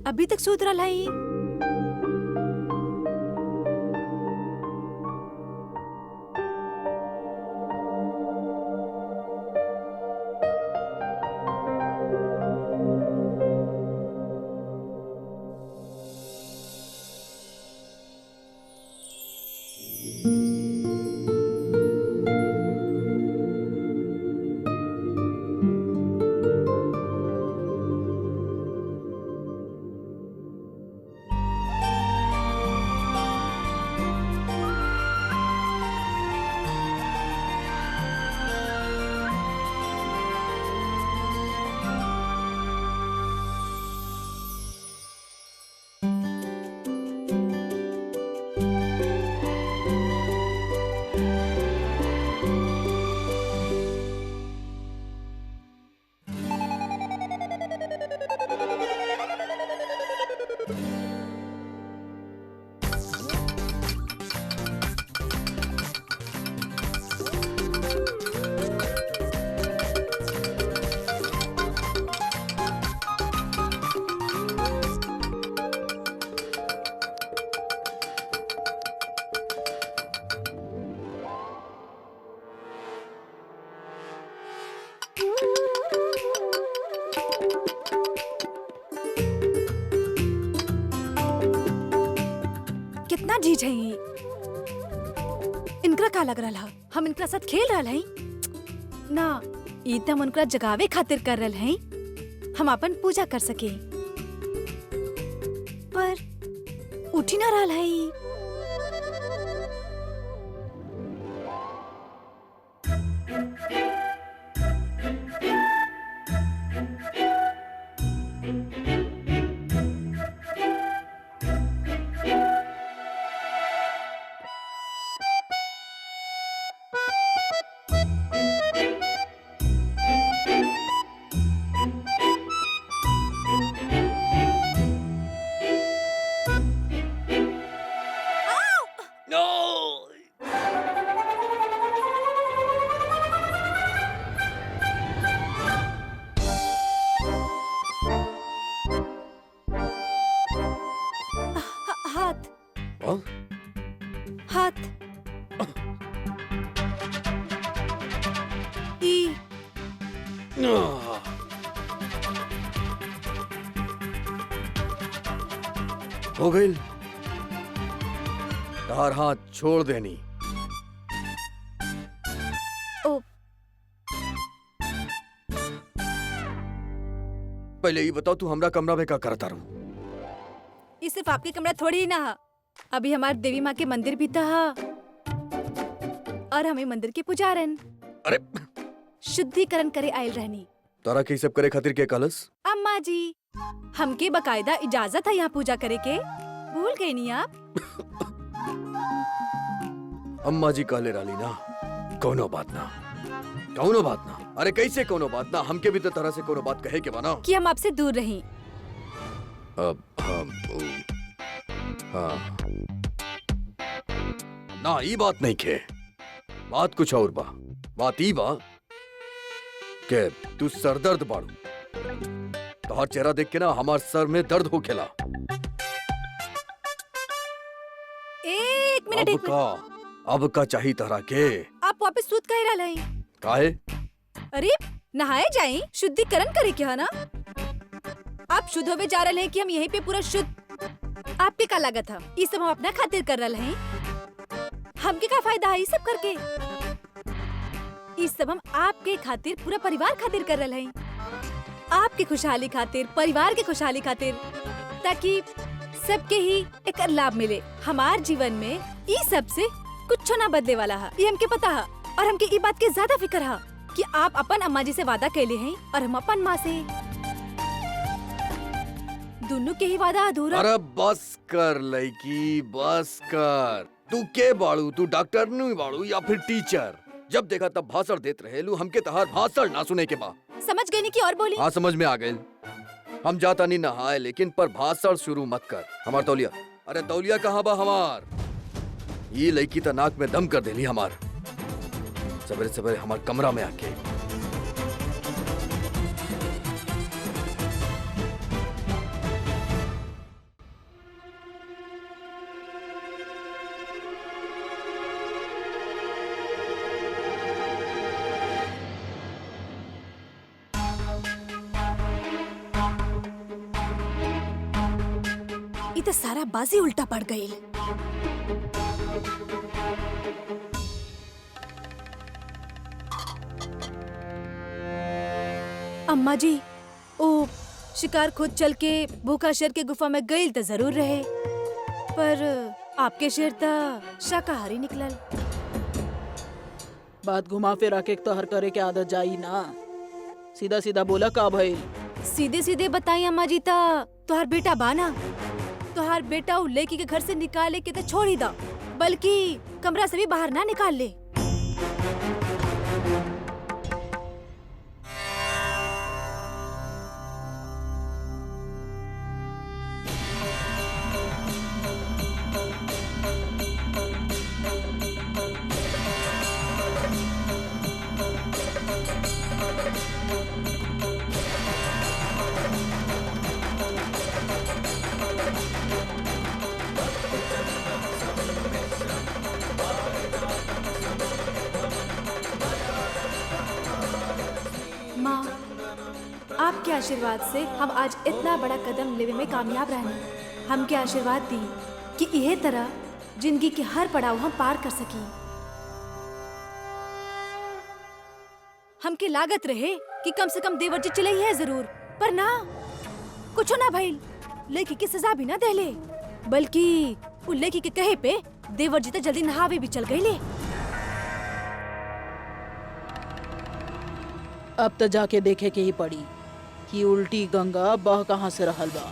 अभी तक सूत रहा है। कितना झीझ है ये। इनकरा का लग रहा हम इनकरा साथ खेल रहा है ना। ई त हम उनकरा जगावे खातिर कर रहे हैं, हम अपन पूजा कर सके, पर उठी ना रहा है। हाथ ई हो गई। तार हाथ छोड़ देनी। ओ पहले ये बताओ तू हमरा कमरा में क्या करता रू? ये सिर्फ आपके कमरा थोड़ी ही ना है, अभी हमारे देवी माँ के मंदिर भी था और हमें मंदिर के पुजारन अरे शुद्धिकरण करे आयल रहनी। तारा के सब करे खातिर के कलस? अम्मा जी हमके बकायदा इजाजत है यहाँ पूजा करे के, भूल गए नहीं आप? अम्मा जी कहले रहली ना, कोनो बात ना, कोनो बात ना। अरे कैसे कोनो बात ना, हमके भी तो तरह से कोनो बात कहे के बना कि हम आपसे दूर रहें। अब हम हाँ ना, ये बात नहीं के, बात कुछ और बा। बात ई बा के तू सरदर्द बाड़ू, तोहर चेहरा देख के ना हमार सर में दर्द हो खेला। एक मिनट, एक मिनट। अब का चाहिए तरह के? आप वापस सूत कहे रहा है? काहे? अरे नहाए जाएं, शुद्धिकरण करे क्या ना? आप शुद्ध होवे जा रहे हैं कि हम यहीं पे पूरा शुद्ध? आपके का लागत था? ये सब हम अपना खातिर कर रहे हैं, हमके का फायदा है ये सब करके? ये सब हम आपके खातिर, पूरा परिवार खातिर कर रहे हैं, आपके खुशहाली खातिर, परिवार के खुशहाली खातिर, ताकि सबके ही एक लाभ मिले। हमार जीवन में ये सब से कुछ ना बदले वाला है, ये हमके पता है। और हमके ये बात के ज्यादा फिक्र है कि आप अपन अम्मा जी से वादा कैले हैं और हम अपन माँ से, दोनों के ही वादा अधूरा। अरे बस कर लड़की, बस कर। तू के बाड़ू? तू डॉक्टर नहीं बाड़ू या फिर टीचर? जब देखा तब भाषण देत रहे लू, हमके तहार भाषण ना सुने के बा। समझ गए नहीं कि और बोली? हाँ समझ में आ गए। हम जाता नहीं नहाए, लेकिन पर भाषण शुरू मत कर। हमार तौलिया, अरे तौलिया कहाँ बा हमार? ये लड़की तो नाक में दम कर देली हमार, सवेरे सवेरे हमार कमरा में आके। तो सारा बाजी उल्टा पड़ गई। अम्मा जी, ओ शिकार खुद चल के भूखा शेर के गुफा में गई तो जरूर रहे, पर आपके शेर तो शाकाहारी निकलल। बात घुमा फिरा के तोहर करे के आदत जाई ना। सीधा सीधा बोला का भइल? सीधे सीधे बताई अम्मा जी, तोहार बेटा बाना, तोहार बेटा उ लड़की के घर से निकाले के तो छोड़ ही दा, बल्कि कमरा से भी बाहर ना निकाल ले। माँ, आपके आशीर्वाद से हम आज इतना बड़ा कदम लेवे में कामयाब रहने। हमके आशीर्वाद दी कि इहे तरह जिंदगी के हर पड़ाव हम पार कर सकी। हमके लागत रहे कि कम से कम देवर जी चिल्लाई है जरूर, पर ना, कुछ ना भइल। लड़की की सजा भी ना देले, बल्कि उस लड़की के कहे पे देवर जी तो जल्दी नहावे भी चल गईले। अब तो जाके देखे के ही पड़ी कि उल्टी गंगा बह कहाँ से रहल बा।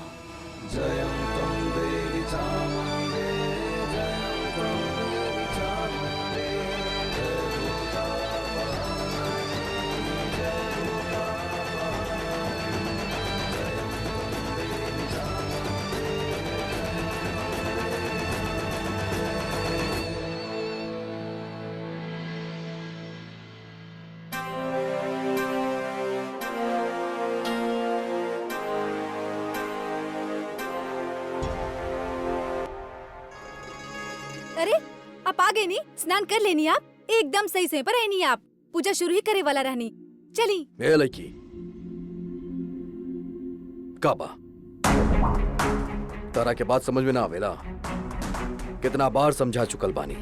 अरे, आप आ गए नी? स्नान कर लेनी आप? एकदम सही से पर रहनी आप। पूजा शुरू ही करे वाला रहनी। चली। ए लड़की, काबा तारा के बात समझ में ना आवेला। कितना बार समझा चुकल बानी।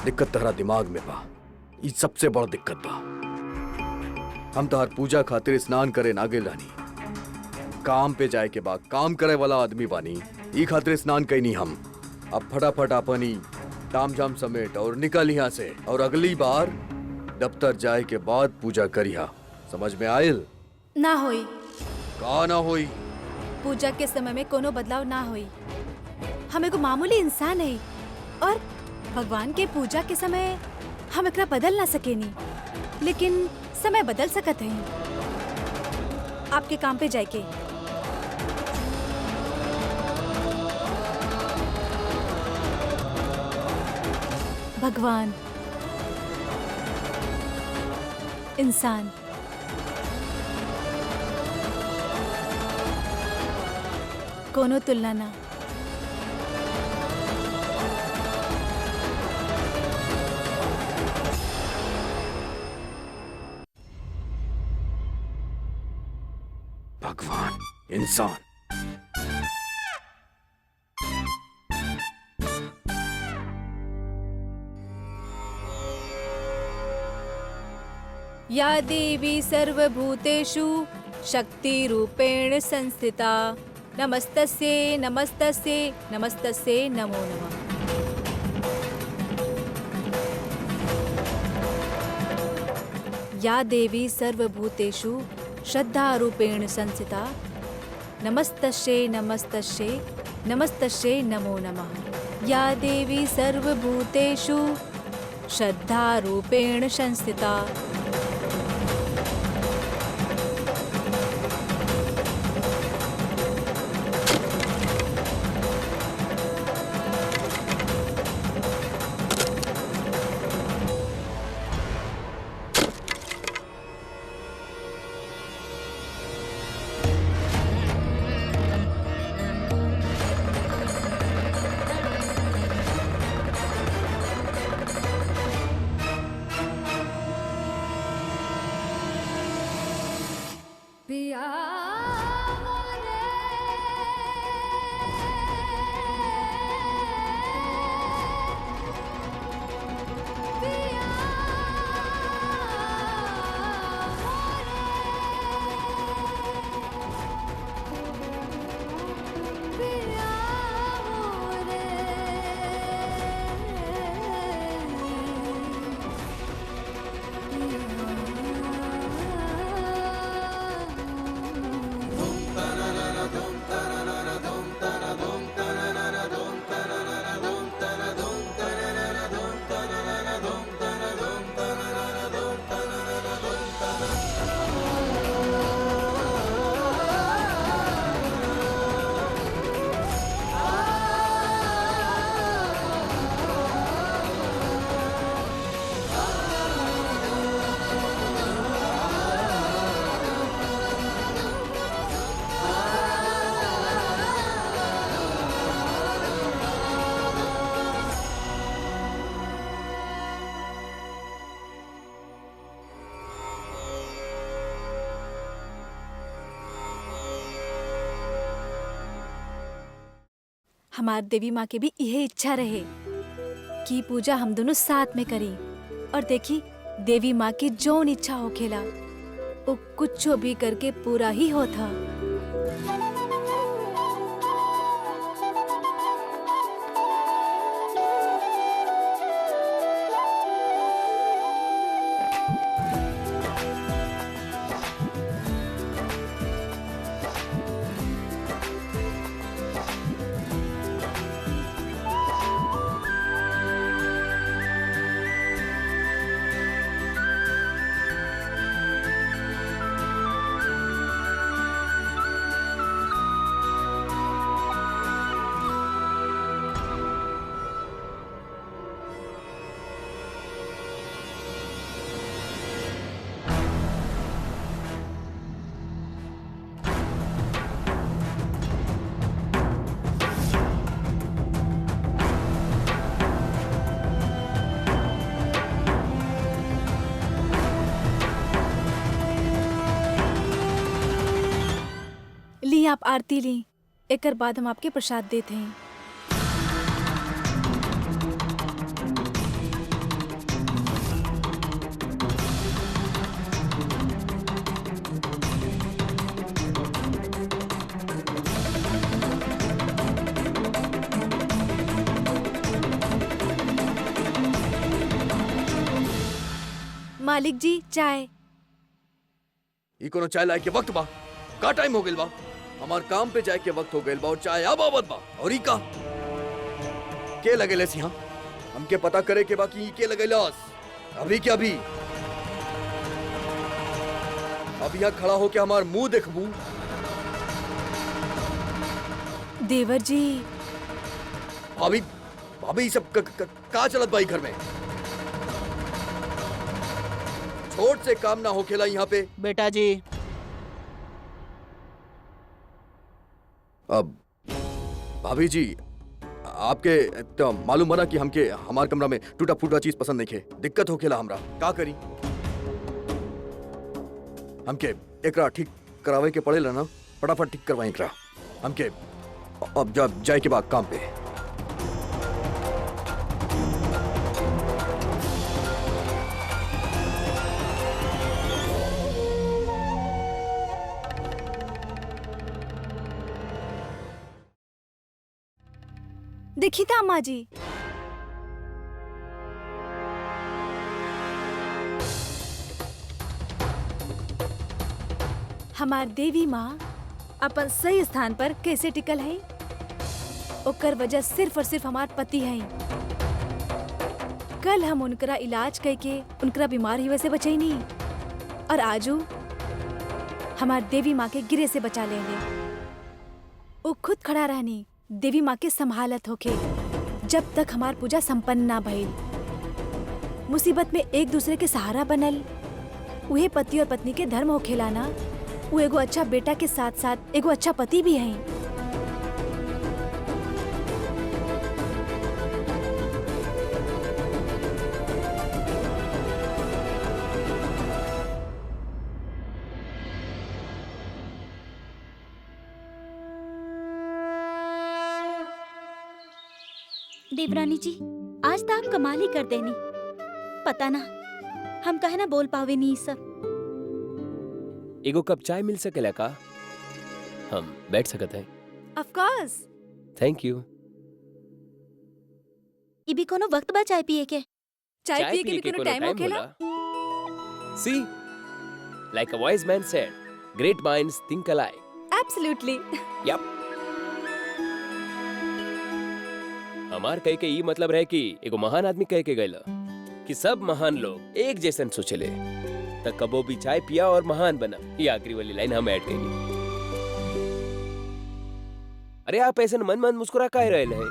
दिक्कत तहरा दिमाग में बा, ई सबसे बड़ दिक्कत बा। हम तहार पूजा खातिर स्नान करे ना गेल रानी। काम पे जाए के बाद काम करे वाला आदमी बानी, ई खातिर स्नान कैनी हम। अब फटाफट अपनी ताम झाम समेट और निकल यहाँ से, और अगली बार दफ्तर जाए के बाद पूजा करिहा। समझ में आयल? ना होई। का ना होई? पूजा के समय में कोनो बदलाव ना होई। हम एगो मामूली इंसान है, और भगवान के पूजा के समय हम एकरा बदल ना सकेनी, लेकिन समय बदल सकत है। आपके काम पे जाए के। भगवान, इंसान, कोनो तुलना ना। भगवान, इंसान। या देवी सर्वभूतेषु शक्तिरूपेण संस्थिता, नमस्तस्यै नमस्तस्यै नमस्तस्यै नमो नमः। या देवी सर्वभूतेषु श्रद्धारूपेण संस्थिता, नमस्तस्यै नमस्तस्यै नमस्तस्यै नमो नमः। या देवी सर्वभूतेषु श्रद्धारूपेण संस्थिता। हमार देवी माँ के भी यही इच्छा रहे कि पूजा हम दोनों साथ में करी। और देखी देवी माँ की जौन इच्छा होखेला वो कुछ भी करके पूरा ही होता। ली आप आरती ली, एकर बाद हम आपके प्रसाद देते हैं। मालिक जी चाय। ई कोनो चाय लाए के वक्त बा? का टाइम हो गइल बा? हमार काम पे जाए के वक्त हो गइल बा और चाय अब आवत बा। और ई का के लगेले सिहा? हमके पता करे के बा कि ई के लगेलस। अभी के अभी अब यहाँ खड़ा होके हमार मुंह देखबू? देवर जी भाभी भाभी सब का चलत बा ई घर में? छोट से काम ना होखेला यहाँ पे। बेटा जी अब भाभी जी आपके तो मालूम बना कि हमके हमार कमरा में टूटा फूटा चीज पसंद नहीं खे। दिक्कत होखेला हमरा, का करी? हमके एकरा ठीक करावे के पड़ेला ना, फटाफट ठीक करवाई एकरा। हमके अब जब जाए के बाद काम पे। देखी था अम्मा जी, हमार देवी माँ अपन सही स्थान पर कैसे टिकल है। ओकर वजह सिर्फ और सिर्फ हमार पति है। कल हम उनकरा इलाज करके उनकरा बीमार हुए से बचे नहीं, और आजू हमार देवी माँ के गिरे से बचा लेंगे। वो खुद खड़ा रहनी देवी माँ के संभालत होके जब तक हमार पूजा संपन्न ना भइल। मुसीबत में एक दूसरे के सहारा बनल उहे पति और पत्नी के धर्म होखेला ना। वो एगो अच्छा बेटा के साथ साथ एगो अच्छा पति भी है। देवरानी जी आज तो आप कमाल ही कर देनी। पता ना हम कहे ना बोल पावे नहीं सब। एगो कप चाय मिल सकेला का? हम बैठ सकते हैं? Of course. Thank you. ये भी कोनो वक्त बा चाय पिए के? चाय पिए के भी कोनो टाइम होखेला? See, like a wise man said, great minds think alike. Absolutely. Yep. हमार कह के ये मतलब रहे कि एगो महान आदमी कह के गयला कि सब महान लोग एक जैसन सोचले, तब कबो भी चाय पिया और महान बना। ये आखिरी वाली लाइन हम ऐड करेंगे। अरे आप ऐसे मन मन मुस्कुरा काहे रहे हैं?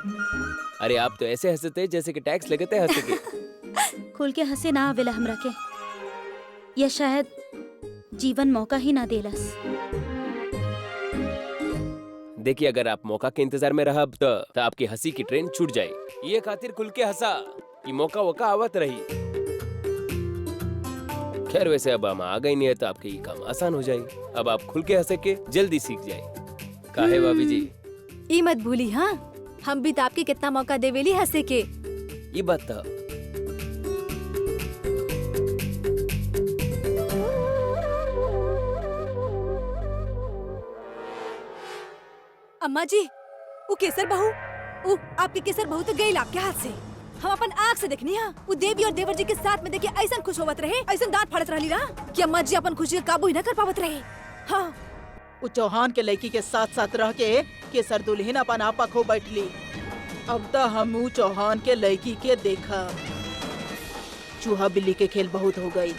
अरे आप तो ऐसे हंसते जैसे कि टैक्स लगते हंसते के। खुल के हंसे ना आवेला हमरा के, या शायद जीवन मौका ही ना देलस। देखिए अगर आप मौका के इंतजार में रहब तो आपकी हंसी की ट्रेन छूट जाए। ये खातिर खुल के हंसा कि मौका वका आवत रही। खैर वैसे अब हम आ गई नहीं है तो आपके ये काम आसान हो जाए। अब आप खुल के हंसे के जल्दी सीख जाए। काहे भाभी जी? ई मत भूली हाँ हम भी तो आपके कितना मौका देवेली हंसे के। ये बात था। अम्मा जी, वो केसर बहू, वो आपके केसर बहू तो गई आपके हाथ से। हम अपन आँख से देखनी है, वो देवी और देवर जी के साथ में देखिए ऐसा खुश होवत रहे, ऐसा दांत फाड़त रही ना कि अम्मा जी अपन खुशी का काबू ही न कर पावत रहे। हाँ, वो चौहान के लड़की के साथ साथ रह के केसर दुल्हन अपन आपा खो बैठली। अब तो हम ऊ चौहान के लड़की के देखा। चूहा बिल्ली के खेल बहुत हो गई।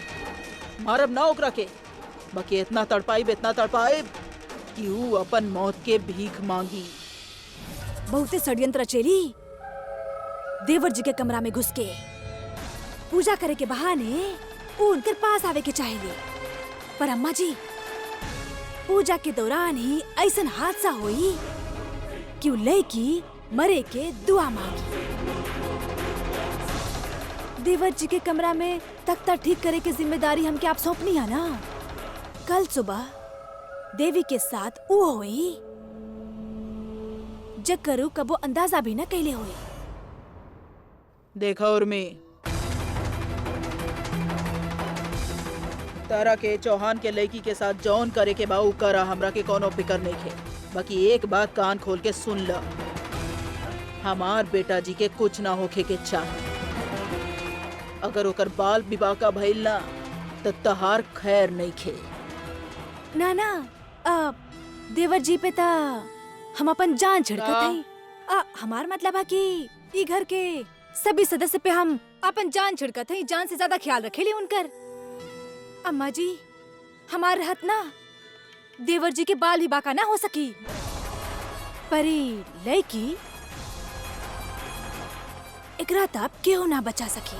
मारब ना ओकरा के, बाकी इतना तड़पाई कि ऊ अपन मौत के भीख मांगी। बहुते षड्यंत्र रचेली। देवर जी के कमरा में घुस के पूजा करे के बहाने वो उनके पास आवे के चाहेली, पर अम्मा जी पूजा के दौरान ही ऐसा हादसा हुई कि वो लड़की मरे के दुआ मांगी। देवर जी के कमरा में तख्ता ठीक करे के जिम्मेदारी हमके आप सौंपनी है ना। कल सुबह देवी के साथ वो हुई जकरू कबो अंदाजा भी न कैले हुई। देखा उर्मी, तारा के चौहान के लड़की के साथ जौन करे के बाऊ करा, हमरा के कोनो फिकर नहीं खे। बाकी एक बात कान खोल के सुन ल, हमार बेटा जी के कुछ ना होखे के चाहे। अगर ओकर बाल विवाह का भइल ना तो तहार खैर नहीं खे। ना ना, देवर जी पे ता हम अपन जान छिड़कत हई। हमार मतलब है कि ई घर के सभी सदस्य पे हम अपन जान छिड़कत हई, जान से ज्यादा ख्याल रखेली उनकर। अम्मा जी, हमार रहत ना देवर जी के बाल ही बाका ना हो सकी, पर लड़की एकरा तब केहू ना बचा सकी।